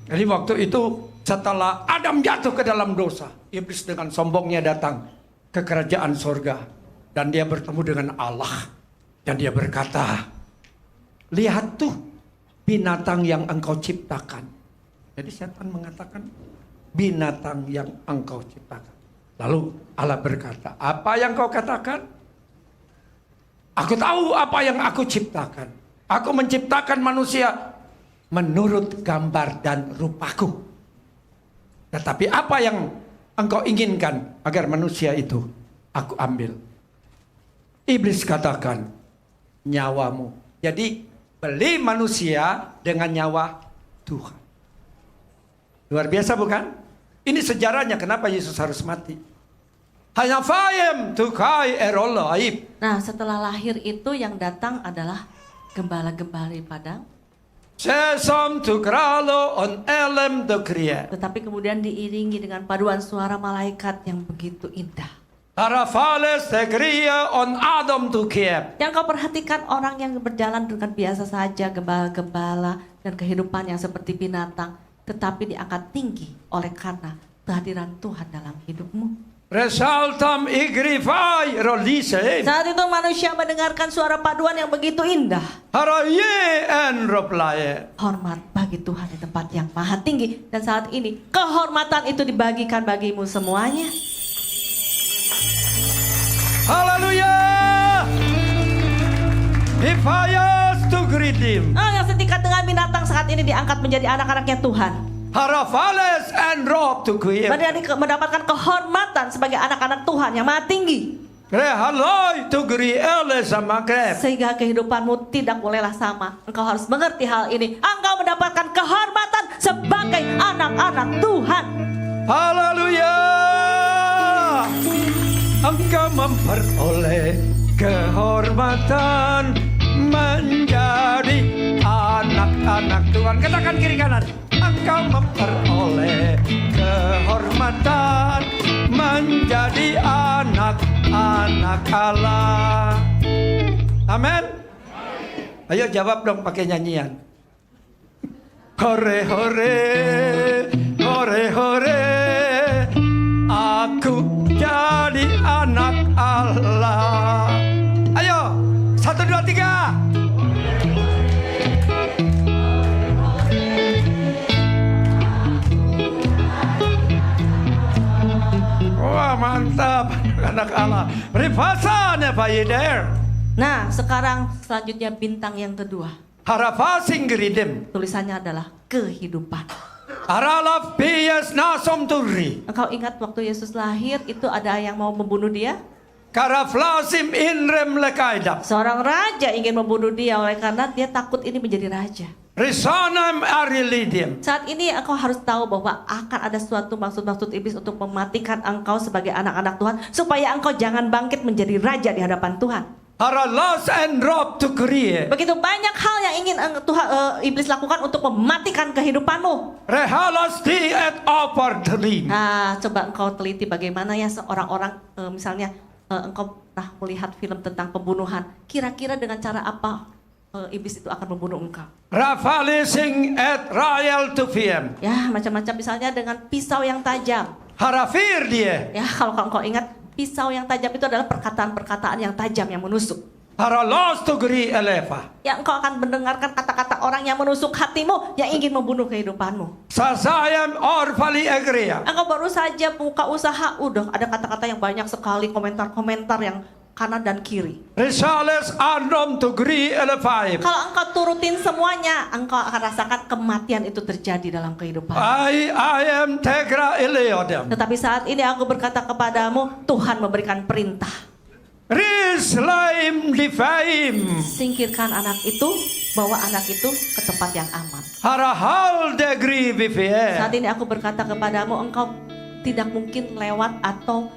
Jadi waktu itu setelah Adam jatuh ke dalam dosa, iblis dengan sombongnya datang ke kerajaan sorga. Dan dia bertemu dengan Allah. Dan dia berkata, lihat tuh binatang yang engkau ciptakan. Jadi setan mengatakan, binatang yang engkau ciptakan. Lalu Allah berkata, apa yang kau katakan? Aku tahu apa yang aku ciptakan. Aku menciptakan manusia menurut gambar dan rupaku. Tetapi apa yang engkau inginkan agar manusia itu aku ambil? Iblis katakan, nyawamu. Jadi beli manusia dengan nyawa Tuhan. Luar biasa bukan? Ini sejarahnya kenapa Yesus harus mati. Hanya fayem tukai erolla aib. Nah, setelah lahir itu yang datang adalah gembala-gembala di padang. Sesam tukralo on elem dokria. Tetapi kemudian diiringi dengan paduan suara malaikat yang begitu indah. Arafales tekria on Adam tukiep. Yang kau perhatikan orang yang berjalan dengan biasa saja, gembala-gembala dan kehidupan yang seperti binatang, tetapi diangkat tinggi oleh karena kehadiran Tuhan dalam hidupmu. Resaltam igrifai rolise. Saat itu manusia mendengarkan suara paduan yang begitu indah. Haraye en roplaye. Hormat bagi Tuhan di tempat yang maha tinggi. Dan saat ini kehormatan itu dibagikan bagimu semuanya. Haleluya. Hifayas tu gridim. Yang setingkat dengan binatang saat ini diangkat menjadi anak-anaknya Tuhan. Harafales and rob tu kuiem. Mendapatkan kehormatan sebagai anak-anak Tuhan yang maha tinggi. Rehaloi tu gri ele sama krep. Sehingga kehidupanmu tidak bolehlah sama. Engkau harus mengerti hal ini. Engkau mendapatkan kehormatan sebagai anak-anak Tuhan. Haleluya. Engkau memperoleh kehormatan menjadi anak-anak Tuhan. Katakan kiri kanan. Engkau memperoleh kehormatan menjadi anak-anak Allah. Amin. Ayo jawab dong pakai nyanyian. Hore hore, hore hore, aku jadi anak Allah. Ayo, 1, 2, 3. Wah mantap, anak Allah. Rifasannya Pak Yeder. Nah, sekarang selanjutnya bintang yang kedua. Harafasing geridem. Tulisannya adalah kehidupan. Aralaf piyas nasom turi. Engkau ingat waktu Yesus lahir itu ada yang mau membunuh dia? Karaflasim inrem lekaidap. Seorang raja ingin membunuh dia oleh karena dia takut ini menjadi raja. Risanam arilidim. Saat ini engkau harus tahu bahwa akan ada suatu maksud-maksud iblis untuk mematikan engkau sebagai anak-anak Tuhan. Supaya engkau jangan bangkit menjadi raja di hadapan Tuhan. Haralas and rob to kriye. Begitu banyak hal yang ingin iblis lakukan untuk mematikan kehidupanmu. Rehalas di et opar terim. Nah, coba engkau teliti bagaimana ya seorang-orang misalnya engkau pernah melihat film tentang pembunuhan. Kira-kira dengan cara apa iblis itu akan membunuh engkau? Rafalising et rayal to fiem. Ya, macam-macam misalnya dengan pisau yang tajam. Harafir dia. Ya, kalau engkau ingat, pisau yang tajam itu adalah perkataan-perkataan yang tajam yang menusuk. Haralos to gri elefa. Yang engkau akan mendengarkan kata-kata orang yang menusuk hatimu, yang ingin membunuh kehidupanmu. Sasayam orfali egria. Engkau baru saja buka usaha, udah ada kata-kata yang banyak sekali, komentar-komentar yang kanan dan kiri. Risales andom to gri elefaim. Kalau engkau turutin semuanya, engkau akan rasakan kematian itu terjadi dalam kehidupan. I am tegra eleodem. Tetapi saat ini aku berkata kepadamu, Tuhan memberikan perintah. Rislaim difaim. Singkirkan anak itu, bawa anak itu ke tempat yang aman. Harahal degri vivie. Saat ini aku berkata kepadamu, engkau tidak mungkin lewat atau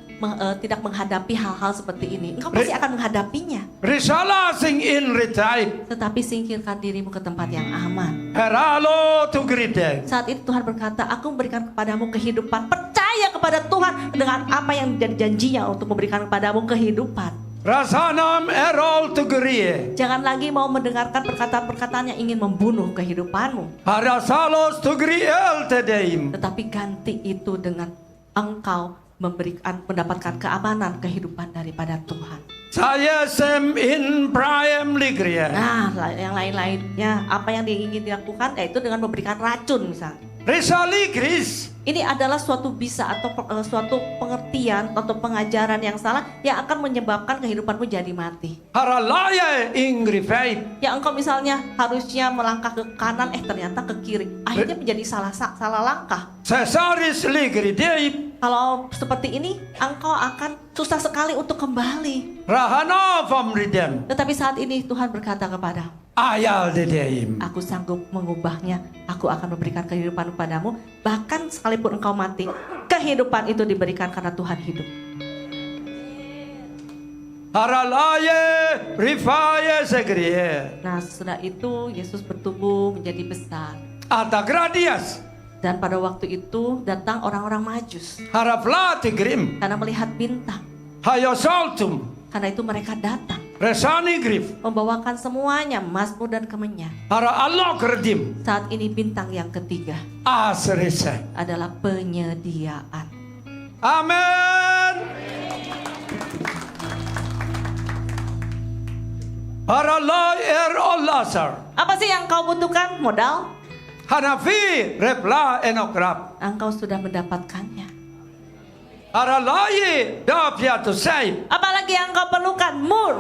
tidak menghadapi hal-hal seperti ini. Engkau pasti akan menghadapinya. Risala sing in retai. Tetapi singkirkan dirimu ke tempat yang aman. Heralo to grite. Saat itu Tuhan berkata, aku memberikan kepadamu kehidupan. Percaya kepada Tuhan dengan apa yang menjadi janjinya untuk memberikan kepadamu kehidupan. Rasanam erol to grie. Jangan lagi mau mendengarkan perkataan-perkataan yang ingin membunuh kehidupanmu. Harasalos to griel tedeim. Tetapi ganti itu dengan engkau mendapatkan keamanan kehidupan daripada Tuhan. Saya sem in prime ligria. Nah, yang lain-lainnya apa yang ingin dilakukan yaitu dengan memberikan racun misalnya. Risali Gris. Ini adalah suatu bisa atau suatu pengertian atau pengajaran yang salah yang akan menyebabkan kehidupanmu jadi mati. Haralaya ingrifait. Ya engkau misalnya harusnya melangkah ke kanan ternyata ke kiri. Akhirnya menjadi salah langkah. Cesaris ligridei. Kalau seperti ini engkau akan susah sekali untuk kembali. Rahana famridem. Tetapi saat ini Tuhan berkata kepada, Ayal dedeim. aku sanggup mengubahnya. Aku akan memberikan kehidupan kepadamu. Bahkan sekalipun engkau mati, kehidupan itu diberikan karena Tuhan hidup. Haralaye rifaye segrie. Nah setelah itu Yesus bertumbuh menjadi besar. Atagradias. Dan pada waktu itu datang orang-orang Majus. Haraflati grim. Karena melihat bintang. Hayosaltum. Karena itu mereka datang. Resani grif. Membawakan semuanya, emasmu dan kemenyan. Hara Allah kerdim. Saat ini bintang yang ketiga Asrese. adalah penyediaan. Amen. Haralai olasar. Apa sih yang kau butuhkan? Modal? Hanafi repla enokrap. Engkau sudah mendapatkannya. Haralai dapiatu say. Apalagi yang kau perlukan? Mur.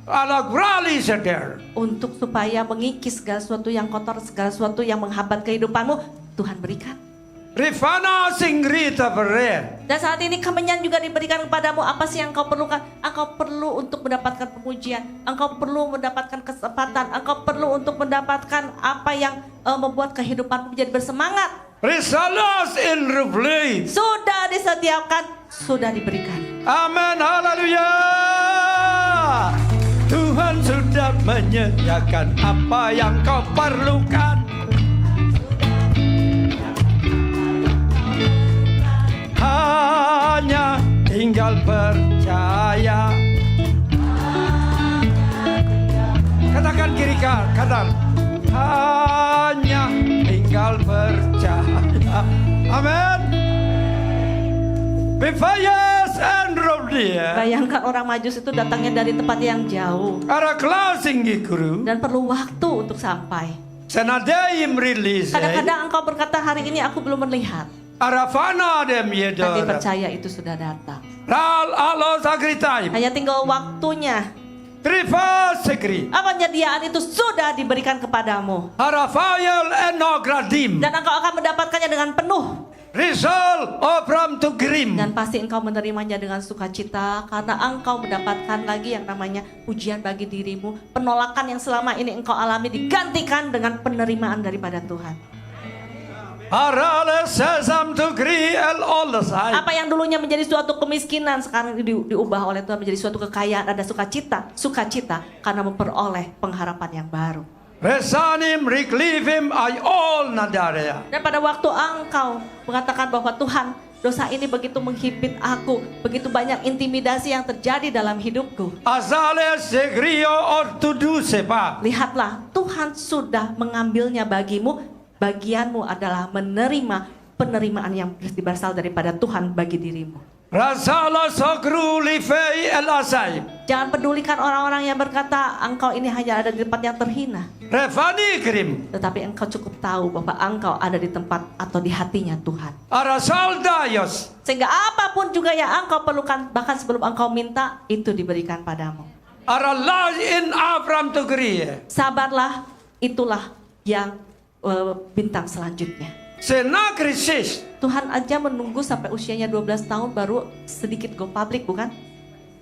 Alagrali seder. Untuk supaya mengikis segala sesuatu yang kotor, segala sesuatu yang menghambat kehidupanmu, Tuhan berikan. Rifana singrita bere. Dan saat ini kemenyan juga diberikan kepadamu. Apa sih yang kau perlukan? Engkau perlu untuk mendapatkan pemujian. Engkau perlu mendapatkan kesempatan. Engkau perlu untuk mendapatkan apa yang membuat kehidupanmu menjadi bersemangat. Risalas in rufli. Sudah disediakan, sudah diberikan. Amin, haleluya. Tuhan sudah menyediakan apa yang kau perlukan. Hanya tinggal percaya. Katakan kiri kanan. Hanya tinggal percaya. Amin. Befayas and Robdia. Bayangkan orang Majus itu datangnya dari tempat yang jauh. Ara closing guru. Dan perlu waktu untuk sampai. Senadaim release. Kadang-kadang engkau berkata hari ini aku belum melihat. Arafana dem Tapi yedora. percaya itu sudah datang. Ral alo sagritai. Hanya tinggal waktunya. Trifa sekri. Apa penyediaan itu sudah diberikan kepadamu. Arafayel enogradim. Dan engkau akan mendapatkannya dengan penuh. Rizal obram to grim. Dan pasti engkau menerimanya dengan sukacita. Karena engkau mendapatkan lagi yang namanya pujian bagi dirimu. Penolakan yang selama ini engkau alami digantikan dengan penerimaan daripada Tuhan. Arale sesam to gri el olasai. Apa yang dulunya menjadi suatu kemiskinan sekarang diubah oleh Tuhan menjadi suatu kekayaan. Ada sukacita karena memperoleh pengharapan yang baru. Resanim riklivim ay all nadarea. Dan pada waktu engkau mengatakan bahwa Tuhan, dosa ini begitu menghimpit aku, begitu banyak intimidasi yang terjadi dalam hidupku. Azale segrio ortudu sepa. Lihatlah, Tuhan sudah mengambilnya bagimu. Bagianmu adalah menerima penerimaan yang berasal daripada Tuhan bagi dirimu. Rasala sogru livei el asai. Jangan pedulikan orang-orang yang berkata engkau ini hanya ada di tempat yang terhina. Refani grim. Tetapi engkau cukup tahu bahwa engkau ada di tempat atau di hatinya Tuhan. Arasal dayos. Sehingga apapun juga yang engkau perlukan, bahkan sebelum engkau minta, itu diberikan padamu. Arallah in Avram to gri. Sabarlah, itulah yang bintang selanjutnya. Senakrisis. Tuhan aja menunggu sampai usianya 12 tahun baru sedikit go public, bukan?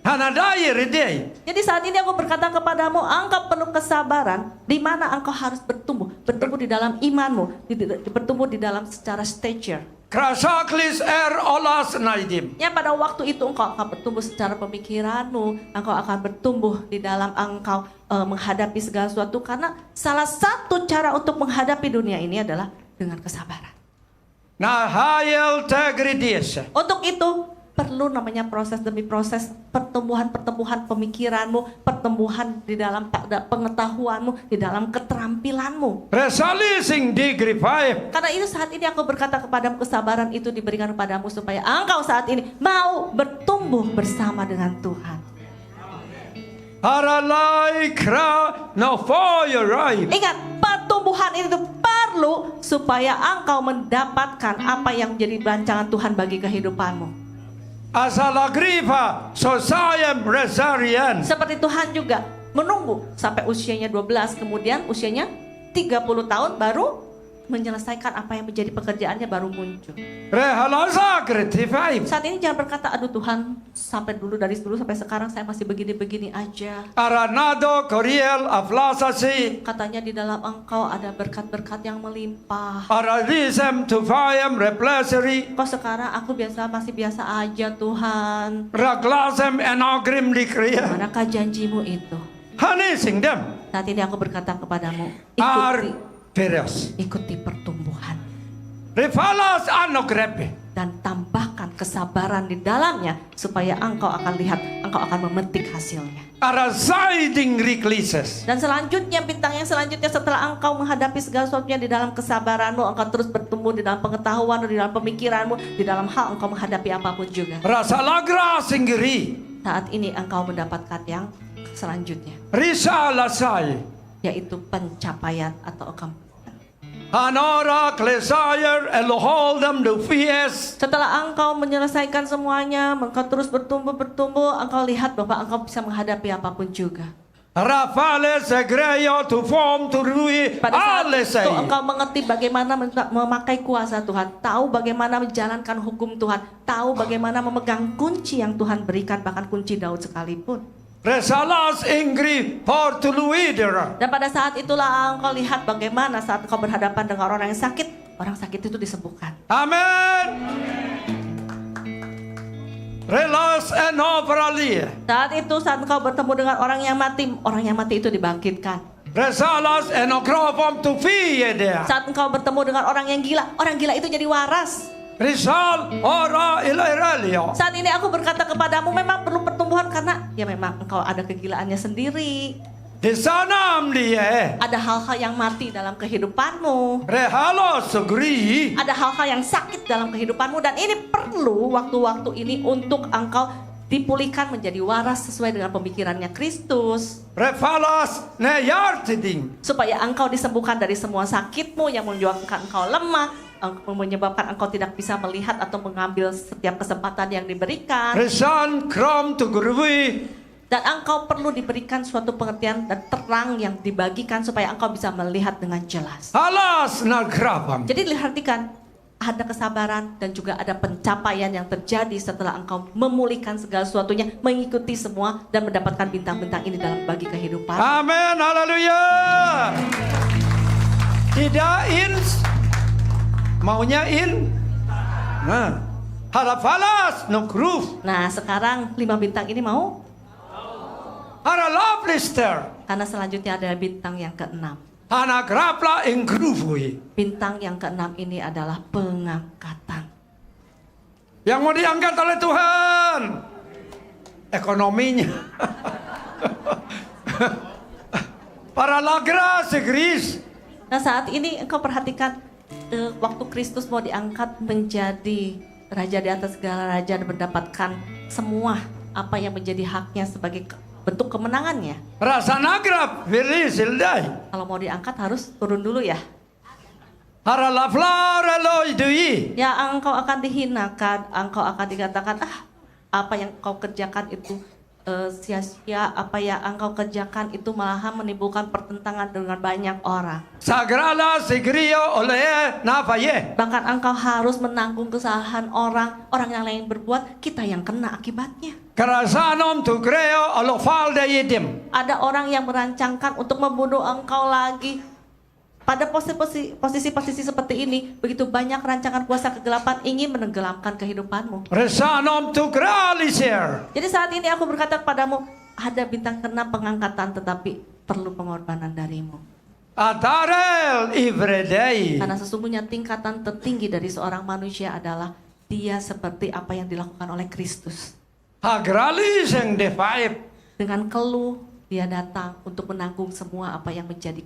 Hanadai redei. Jadi saat ini aku berkata kepadamu, engkau perlu kesabaran, di mana engkau harus bertumbuh di dalam imanmu, bertumbuh di dalam secara stature. Krasaklis olas naidim. Ya, pada waktu itu engkau akan bertumbuh secara pemikiranmu, engkau akan bertumbuh di dalam engkau menghadapi segala sesuatu, karena salah satu cara untuk menghadapi dunia ini adalah dengan kesabaran. Na hayel tegridis. Untuk itu perlu namanya proses demi proses, pertumbuhan pemikiranmu, pertumbuhan di dalam pengetahuanmu, di dalam keterampilanmu. Resalising degree 5. Karena itu saat ini aku berkata kepadamu, kesabaran itu diberikan kepadamu supaya engkau saat ini mau bertumbuh bersama dengan Tuhan. Haralai kra no fire. Ingat, pertumbuhan itu perlu supaya engkau mendapatkan apa yang menjadi rancangan Tuhan bagi kehidupanmu. Asalagrifa sosayam resarian. Seperti Tuhan juga menunggu sampai usianya 12, kemudian usianya 30 tahun baru menyelesaikan apa yang menjadi pekerjaannya, baru muncul. Rehalasa kreatifai. Saat ini jangan berkata, aduh Tuhan, sampai dulu dari dulu sampai sekarang saya masih begini-begini aja. Aranado Koriel aflasasi. Katanya di dalam engkau ada berkat-berkat yang melimpah. Aralisem tufayam replaceri. Kok sekarang aku masih biasa aja Tuhan. Raglasem enagrim dikriya. Manakah janjimu itu? Hani singdem. Saat ini aku berkata kepadamu, ikuti pertumbuhan. Rifalas anogrepe. Dan tambahkan kesabaran di dalamnya supaya engkau akan lihat, engkau akan memetik hasilnya. Arasiding riklises. Dan selanjutnya, bintang yang selanjutnya, setelah engkau menghadapi segala sesuatunya di dalam kesabaranmu, engkau terus bertumbuh di dalam pengetahuan, di dalam pemikiranmu, di dalam hal engkau menghadapi apapun juga. Rasa lagra singgiri. Saat ini engkau mendapatkan yang selanjutnya, Risalasai. yaitu pencapaian atau Hanora klesayer eloholdam do fies. setelah engkau menyelesaikan semuanya, engkau terus bertumbuh, engkau lihat bahwa engkau bisa menghadapi apapun juga. Rafales egreyo to form to rui Pada saat alesai. itu engkau mengerti bagaimana memakai kuasa Tuhan, tahu bagaimana menjalankan hukum Tuhan, tahu bagaimana memegang kunci yang Tuhan berikan, bahkan kunci Daud sekalipun. Resalas ingri for to luidera. Dan pada saat itulah engkau lihat bagaimana saat engkau berhadapan dengan orang yang sakit, orang sakit itu disembuhkan. Amen. Relas enobralia. Saat itu saat engkau bertemu dengan orang yang mati itu dibangkitkan. Resalas enokropom to fiedea. Saat engkau bertemu dengan orang gila itu jadi waras. Risal ora ilairalio. Saat ini aku berkata kepadamu, memang perlu pertumbuhan karena ya memang engkau ada kegilaannya sendiri. Di sana dia. Ada hal-hal yang mati dalam kehidupanmu. Rehalo sugri. Ada hal-hal yang sakit dalam kehidupanmu, dan ini perlu waktu-waktu ini untuk engkau dipulihkan menjadi waras sesuai dengan pemikirannya Kristus. Refalas neyartiding. Supaya engkau disembuhkan dari semua sakitmu yang menyebabkan engkau lemah, menyebabkan engkau tidak bisa melihat atau mengambil setiap kesempatan yang diberikan. Resan krom to gurui. Dan engkau perlu diberikan suatu pengertian dan terang yang dibagikan supaya engkau bisa melihat dengan jelas. Alas nagrabam. Jadi perhatikan, ada kesabaran dan juga ada pencapaian yang terjadi setelah engkau memulihkan segala sesuatunya, mengikuti semua dan mendapatkan bintang-bintang ini dalam bagi kehidupan. Amin, haleluya. Tidak in, maunya in. Nah, harafalas nukruf. Nah, sekarang 5 bintang ini mau? Haralaplister. Karena selanjutnya ada bintang yang ke-6. Hanagrapla ingrufui. Bintang yang ke-6 ini adalah pengangkatan. Yang mau diangkat oleh Tuhan ekonominya. Para lagra segris. Nah, saat ini engkau perhatikan, waktu Kristus mau diangkat menjadi raja di atas segala raja dan mendapatkan semua apa yang menjadi haknya sebagai bentuk kemenangannya. Rasa nagrap virisildai. Kalau mau diangkat harus turun dulu ya. Haralaflara loidui. Ya, engkau akan dihinakan, engkau akan dikatakan, apa yang kau kerjakan itu sia-sia, apa yang engkau kerjakan itu malahan menimbulkan pertentangan dengan banyak orang. Sagrala sigrio oleh nafaye. Bahkan engkau harus menanggung kesalahan orang yang lain berbuat, kita yang kena akibatnya. Karasanom tu greo alofal de yedim. Ada orang yang merancangkan untuk membunuh engkau lagi. pada posisi seperti ini, begitu banyak rancangan kuasa kegelapan ingin menenggelamkan kehidupanmu. Resanom tu gralisir. Jadi saat ini aku berkata kepadamu, ada bintang keenam pengangkatan tetapi perlu pengorbanan darimu. Atarel ivredei. Karena sesungguhnya tingkatan tertinggi dari seorang manusia adalah dia seperti apa yang dilakukan oleh Kristus. Agralis yang defaib. Dengan keluh dia datang untuk menanggung semua apa yang menjadi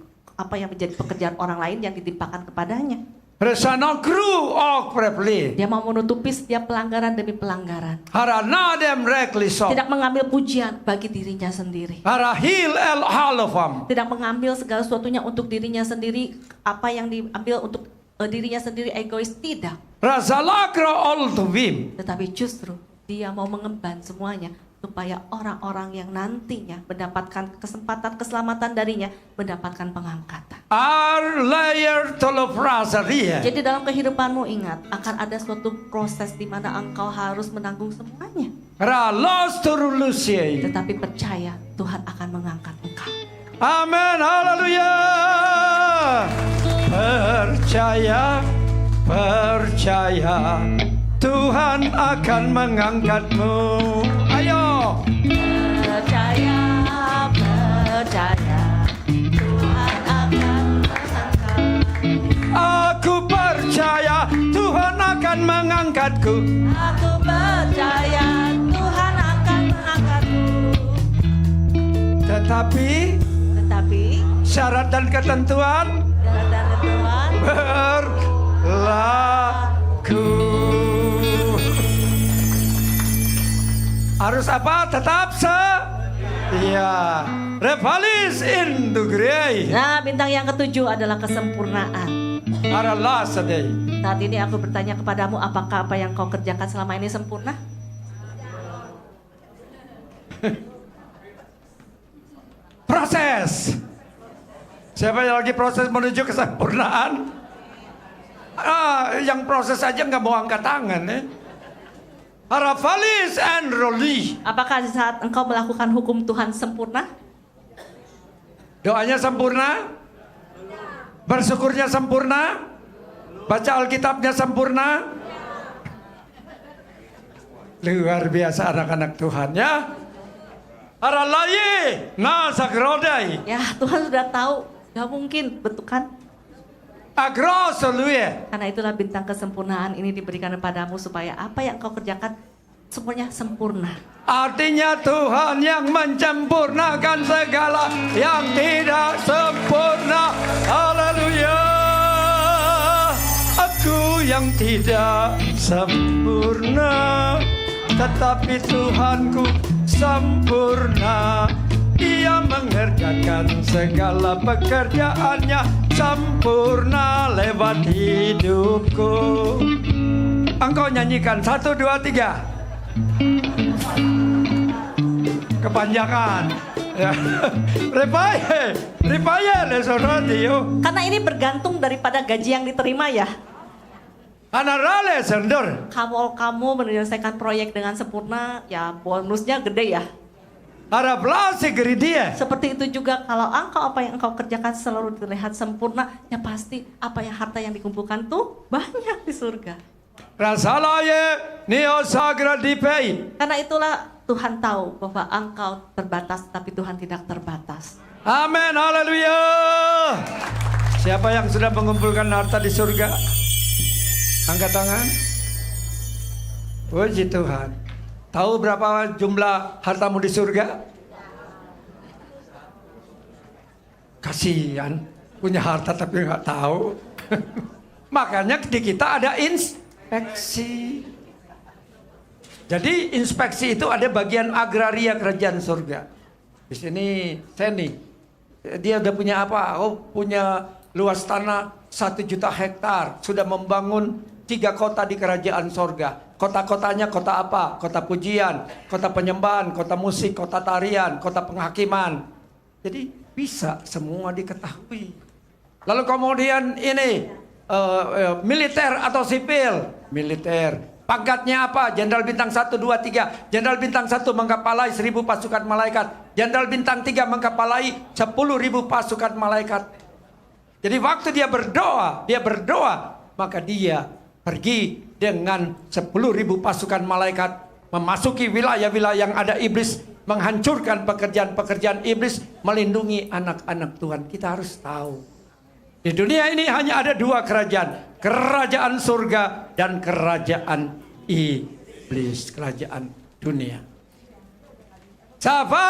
pekerjaan orang lain yang ditimpakan kepadanya. Resanom kru ok prepli. Dia mau menutupi setiap pelanggaran demi pelanggaran. Haranadem rekliso. Tidak mengambil pujian bagi dirinya sendiri. Harahil el halofam. Tidak mengambil segala sesuatunya untuk dirinya sendiri. Apa yang diambil untuk dirinya sendiri egois, tidak. Razalakra ol tuvim. Tetapi justru dia mau mengemban semuanya supaya orang-orang yang nantinya mendapatkan kesempatan keselamatan darinya mendapatkan pengangkatan. Ar layer tolofrasaria. Jadi dalam kehidupanmu ingat akan ada suatu proses di mana engkau harus menanggung semuanya. Ralos turulusiai. Tetapi percaya Tuhan akan mengangkat engkau. Amin, haleluya. Percaya Tuhan akan mengangkatmu. Ayo. Percaya Tuhan akan mengangkat. Aku percaya Tuhan akan mengangkatku. Aku percaya Tuhan akan mengangkatku. Tetapi syarat dan ketentuan berlaku. Harus apa? Tetap ya. Revalis indugrei. Nah, bintang yang ketujuh adalah kesempurnaan. Aralah sedai. Saat ini aku bertanya kepadamu, apakah apa yang kau kerjakan selama ini sempurna? Proses. Siapa yang lagi proses menuju kesempurnaan? Yang proses aja nggak mau angkat tangan ya. Haravalis and roli. Apakah saat engkau melakukan hukum Tuhan sempurna? Doanya sempurna? Bersyukurnya sempurna? Baca Alkitabnya sempurna? Luar biasa anak-anak Tuhan ya. Haralaye nasagrodai. Ya, Tuhan sudah tahu, gak mungkin, betul kan? Agrosolue. Karena itulah bintang kesempurnaan ini diberikan kepadamu supaya apa yang kau kerjakan semuanya sempurna. Artinya Tuhan yang menyempurnakan segala yang tidak sempurna. Haleluya. Aku yang tidak sempurna, tetapi Tuhanku sempurna. Ia mengerjakan segala pekerjaannya sempurna lewat hidupku. Engkau nyanyikan 1, 2, 3. Kepanjangan. Ripaye lesoradio. Karena ini bergantung daripada gaji yang diterima ya. Anarale sendor. Kalau kamu menyelesaikan proyek dengan sempurna, ya bonusnya gede ya. Haraplasi geridia. Seperti itu juga kalau apa yang engkau kerjakan selalu terlihat sempurna, ya pasti apa yang harta yang dikumpulkan tuh banyak di surga. Rasalaye neo sagra dipei. Karena itulah Tuhan tahu bahwa engkau terbatas, tapi Tuhan tidak terbatas. Amin, haleluya. Siapa yang sudah mengumpulkan harta di surga? Angkat tangan. Puji Tuhan. Tahu berapa jumlah hartamu di surga? Kasihan, punya harta tapi nggak tahu. Makanya di kita ada inspeksi. Jadi inspeksi itu ada bagian agraria kerajaan surga. Di sini Seni, dia udah punya apa? Oh, punya luas tanah 1 juta hektar. Sudah membangun 3 kota di kerajaan surga. Kota-kotanya kota apa? Kota pujian, kota penyembahan, kota musik, kota tarian, kota penghakiman. Jadi bisa semua diketahui. Lalu kemudian ini militer atau sipil? Militer. Pangkatnya apa? Jenderal bintang 1, 2, 3. Jenderal bintang 1 mengkapalai 1000 pasukan malaikat. Jenderal bintang 3 mengkapalai 10.000 pasukan malaikat. Jadi waktu dia berdoa, maka dia pergi dengan 10.000 pasukan malaikat memasuki wilayah-wilayah yang ada iblis, menghancurkan pekerjaan-pekerjaan iblis, melindungi anak-anak Tuhan. Kita harus tahu, di dunia ini hanya ada 2 kerajaan, kerajaan surga dan kerajaan iblis, kerajaan dunia. Sapa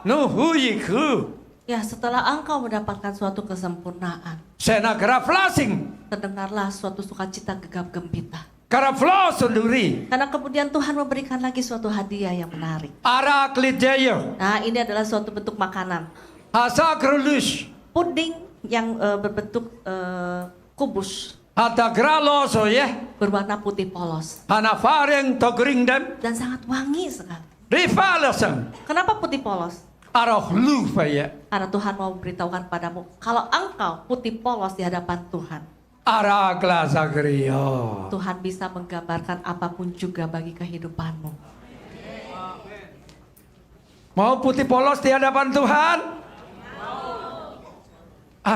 nuhuyiku. Ya, setelah engkau mendapatkan suatu kesempurnaan, Sena graflasing, terdengarlah suatu sukacita gegap gempita. karaflos sendiri, Karena kemudian Tuhan memberikan lagi suatu hadiah yang menarik. araklideyo, Nah, ini adalah suatu bentuk makanan. hasakrulush, Puding yang berbentuk kubus, hatagraloso ya, berwarna putih polos, hanafareng togringdem, dan sangat wangi sekali. rifalasan, Kenapa putih polos? arahlufa ya, Karena Tuhan mau memberitahukan padamu, kalau engkau putih polos di hadapan Tuhan, araglazagrio. Tuhan bisa menggambarkan apapun juga bagi kehidupanmu. Mau putih polos di hadapan Tuhan?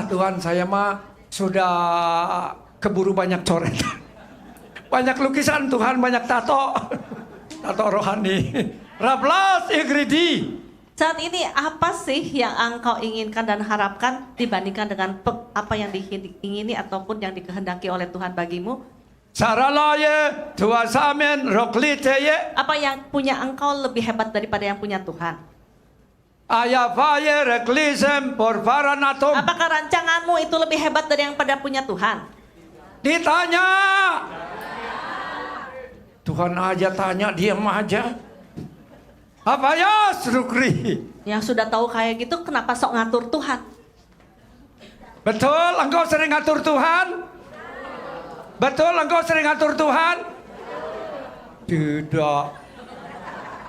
Tuhan, saya mah sudah keburu banyak coret. Banyak lukisan Tuhan, banyak tato. Tato rohani. Rablas igridi. Saat ini apa sih yang engkau inginkan dan harapkan dibandingkan dengan apa yang diingini ataupun yang dikehendaki oleh Tuhan bagimu? Saralaye tuasamen rokliteye. Apa yang punya engkau lebih hebat daripada yang punya Tuhan? Ayafaye reklisem porvaranatum. Apakah rancanganmu itu lebih hebat dari yang pada punya Tuhan? Ditanya. Tuhan aja tanya, diam aja. Apa ya Srukri? Yang sudah tahu kayak gitu, kenapa sok ngatur Tuhan? Betul, engkau sering ngatur Tuhan? Betul, engkau sering ngatur Tuhan? Tidak.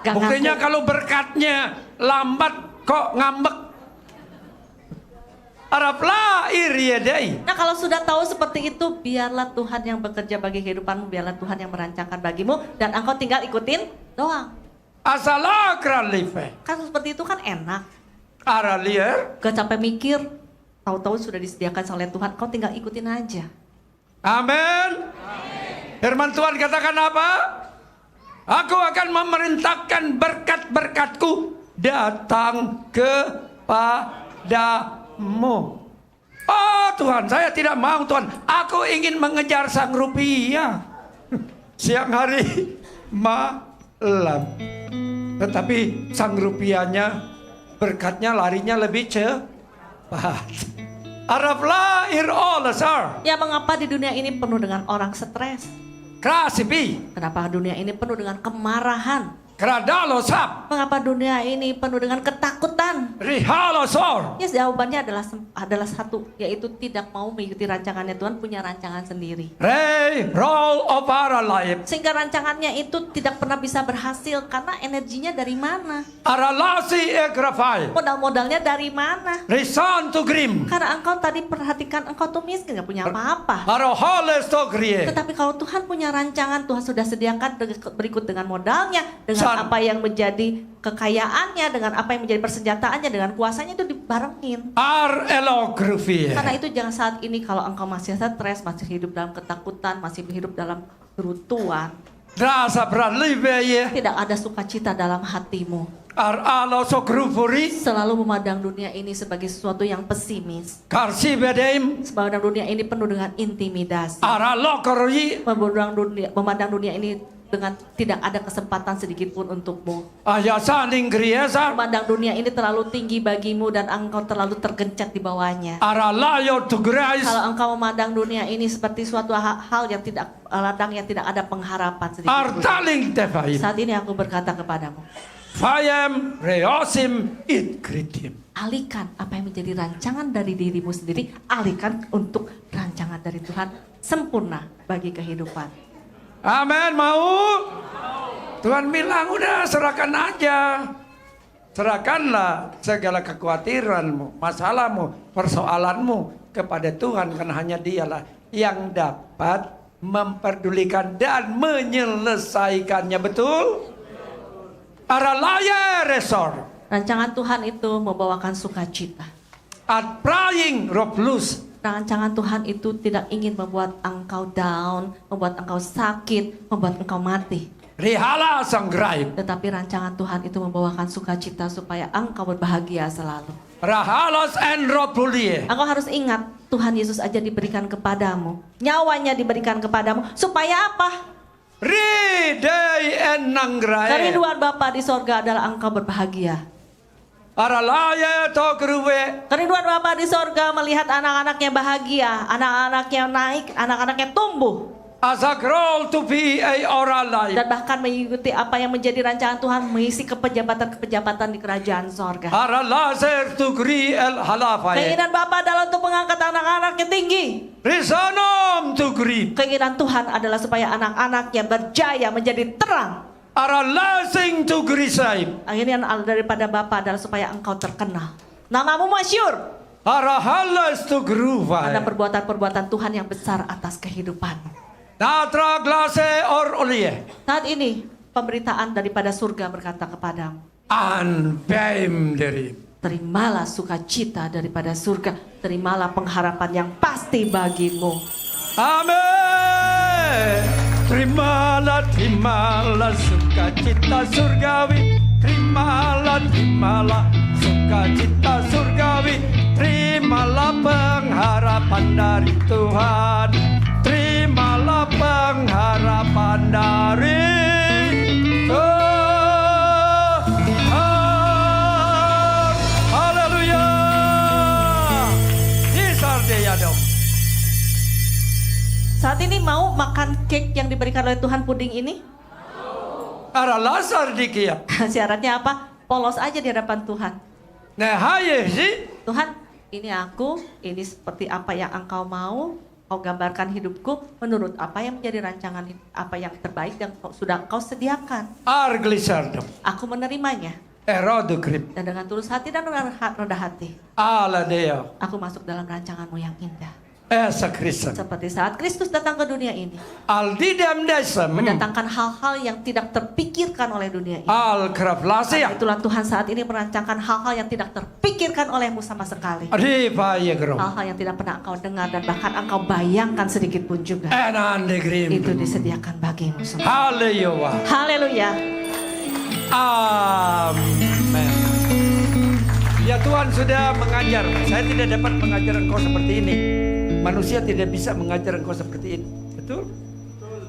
Gak Buktinya ngatur. kalau berkatnya lambat kok ngambek. Arablah iriadai. Nah, kalau sudah tahu seperti itu, biarlah Tuhan yang bekerja bagi kehidupanmu, biarlah Tuhan yang merancangkan bagimu, dan engkau tinggal ikutin doang. Asalah kralife. Kan seperti itu kan enak. Aralia. Gak capek mikir, tahu-tahu sudah disediakan oleh Tuhan, kau tinggal ikutin aja. Amin. Firman Tuhan katakan apa? Aku akan memerintahkan berkat-berkatku datang kepadamu. Oh Tuhan, saya tidak mau Tuhan. Aku ingin mengejar sang rupiah. Siang hari, malam. Tetapi sang rupiahnya, berkatnya larinya lebih cepat. Arablah irolesar. Ya, mengapa di dunia ini penuh dengan orang stres? Krasipi. Kenapa dunia ini penuh dengan kemarahan? Kradalosap. Mengapa dunia ini penuh dengan ketakutan? Rihalosor. Ya, jawabannya adalah satu, yaitu tidak mau mengikuti rancangannya. Tuhan punya rancangan sendiri. Ray roll of our life. Sehingga rancangannya itu tidak pernah bisa berhasil karena energinya dari mana? Aralasi egrafai. Modal-modalnya dari mana? Reson to grim. Karena engkau tadi perhatikan, engkau tuh miskin, gak punya apa-apa. Aroholes to grie. Tetapi kalau Tuhan punya rancangan, Tuhan sudah sediakan berikut dengan modalnya, dengan apa yang menjadi kekayaannya, dengan apa yang menjadi persenjataannya, dengan kuasanya itu dibarengin. Ar elografie. Karena itu jangan saat ini kalau engkau masih stres, masih hidup dalam ketakutan, masih hidup dalam keruntuhan, Drasa bralibeye. tidak ada sukacita dalam hatimu. Ar aloso grufuri. Selalu memandang dunia ini sebagai sesuatu yang pesimis. Karsi bedeim. Memandang dunia ini penuh dengan intimidasi. Aralokori. Memandang dunia ini dengan tidak ada kesempatan sedikit pun untukmu. Ayasaning griesa. Memandang dunia ini terlalu tinggi bagimu dan engkau terlalu tergencet di bawahnya. Aralayo to grace. Kalau engkau memandang dunia ini seperti suatu hal yang tidak ladang, yang tidak ada pengharapan sedikit pun. Artaling tefai. Saat ini aku berkata kepadamu, Fayem reosim it kritim. alihkan apa yang menjadi rancangan dari dirimu sendiri, alihkan untuk rancangan dari Tuhan sempurna bagi kehidupan. Amin, mau? Tuhan bilang udah serahkan aja. Serahkanlah segala kekhawatiranmu, masalahmu, persoalanmu kepada Tuhan, karena hanya Dialah yang dapat memperdulikan dan menyelesaikannya. Betul? Aralaya resor. Rancangan Tuhan itu membawakan sukacita. At praying roplus rancangan Tuhan itu tidak ingin membuat engkau down, membuat engkau sakit, membuat engkau mati. Rihala sanggraib. Tetapi rancangan Tuhan itu membawakan sukacita supaya engkau berbahagia selalu. Rahalos enropulie. Engkau harus ingat, Tuhan Yesus aja diberikan kepadamu. Nyawanya diberikan kepadamu. Supaya apa? Ridei enanggrae. Kerinduan Bapa di sorga adalah engkau berbahagia. Aralaya to keruwe. Kerinduan Bapa di sorga melihat anak-anaknya bahagia, anak-anaknya naik, anak-anaknya tumbuh. Azagrol to be a oralai. Dan bahkan mengikuti apa yang menjadi rancangan Tuhan, mengisi kepejabatan-kepejabatan di kerajaan sorga. Aralazer to gri el halafai. Keinginan Bapa adalah untuk mengangkat anak-anaknya tinggi. Risanom to gri. Keinginan Tuhan adalah supaya anak-anaknya berjaya menjadi terang. Aralasing to grisai. Akhirnya daripada Bapa adalah supaya engkau terkenal. Namamu masyhur. Arahalas to Ada gruvai. perbuatan-perbuatan Tuhan yang besar atas kehidupanmu. Natra glase or olie. Saat ini pemberitaan daripada surga berkata kepadamu, Anbeim deri. terimalah sukacita daripada surga, terimalah pengharapan yang pasti bagimu. Amin. Terimalah, terimalah sukacita surgawi. Terimalah, terimalah sukacita surgawi. Terimalah pengharapan dari Tuhan. Terimalah pengharapan dari Tuhan. Haleluya. Disardeya dong. Saat ini mau makan cake yang diberikan oleh Tuhan, puding ini? Aralasar dikiat. Syaratnya apa? Polos aja di hadapan Tuhan. Nah, haye sih. Tuhan, ini aku, ini seperti apa yang engkau mau. Kau gambarkan hidupku menurut apa yang menjadi rancangan, apa yang terbaik yang sudah engkau sediakan. Arglisardom. Aku menerimanya. Erodukrip. Dan dengan tulus hati dan rendah hati, Ala deo. aku masuk dalam rancanganmu yang indah. Esa Kristen. Seperti saat Kristus datang ke dunia ini, Aldidem desem. mendatangkan hal-hal yang tidak terpikirkan oleh dunia ini. Al Karena kraflasia. itulah Tuhan saat ini merancangkan hal-hal yang tidak terpikirkan olehmu sama sekali. Riva yegrom. Hal-hal yang tidak pernah engkau dengar dan bahkan engkau bayangkan sedikit pun juga. Enan degrim. Itu disediakan bagimu semua. Haleluya. Haleluya. Amin. Ya Tuhan sudah mengajar. Saya tidak dapat mengajar engkau seperti ini. Manusia tidak bisa mengajar engkau seperti ini. Betul?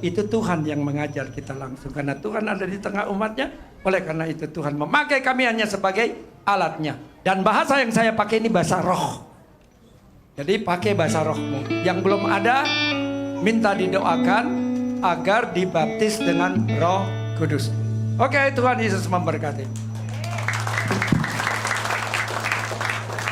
Itu Tuhan yang mengajar kita langsung. Karena Tuhan ada di tengah umatnya. Oleh karena itu Tuhan memakai kami hanya sebagai alatnya. Dan bahasa yang saya pakai ini bahasa roh. Jadi pakai bahasa rohmu. Yang belum ada, minta didoakan agar dibaptis dengan Roh Kudus. Oke, Tuhan Yesus memberkati.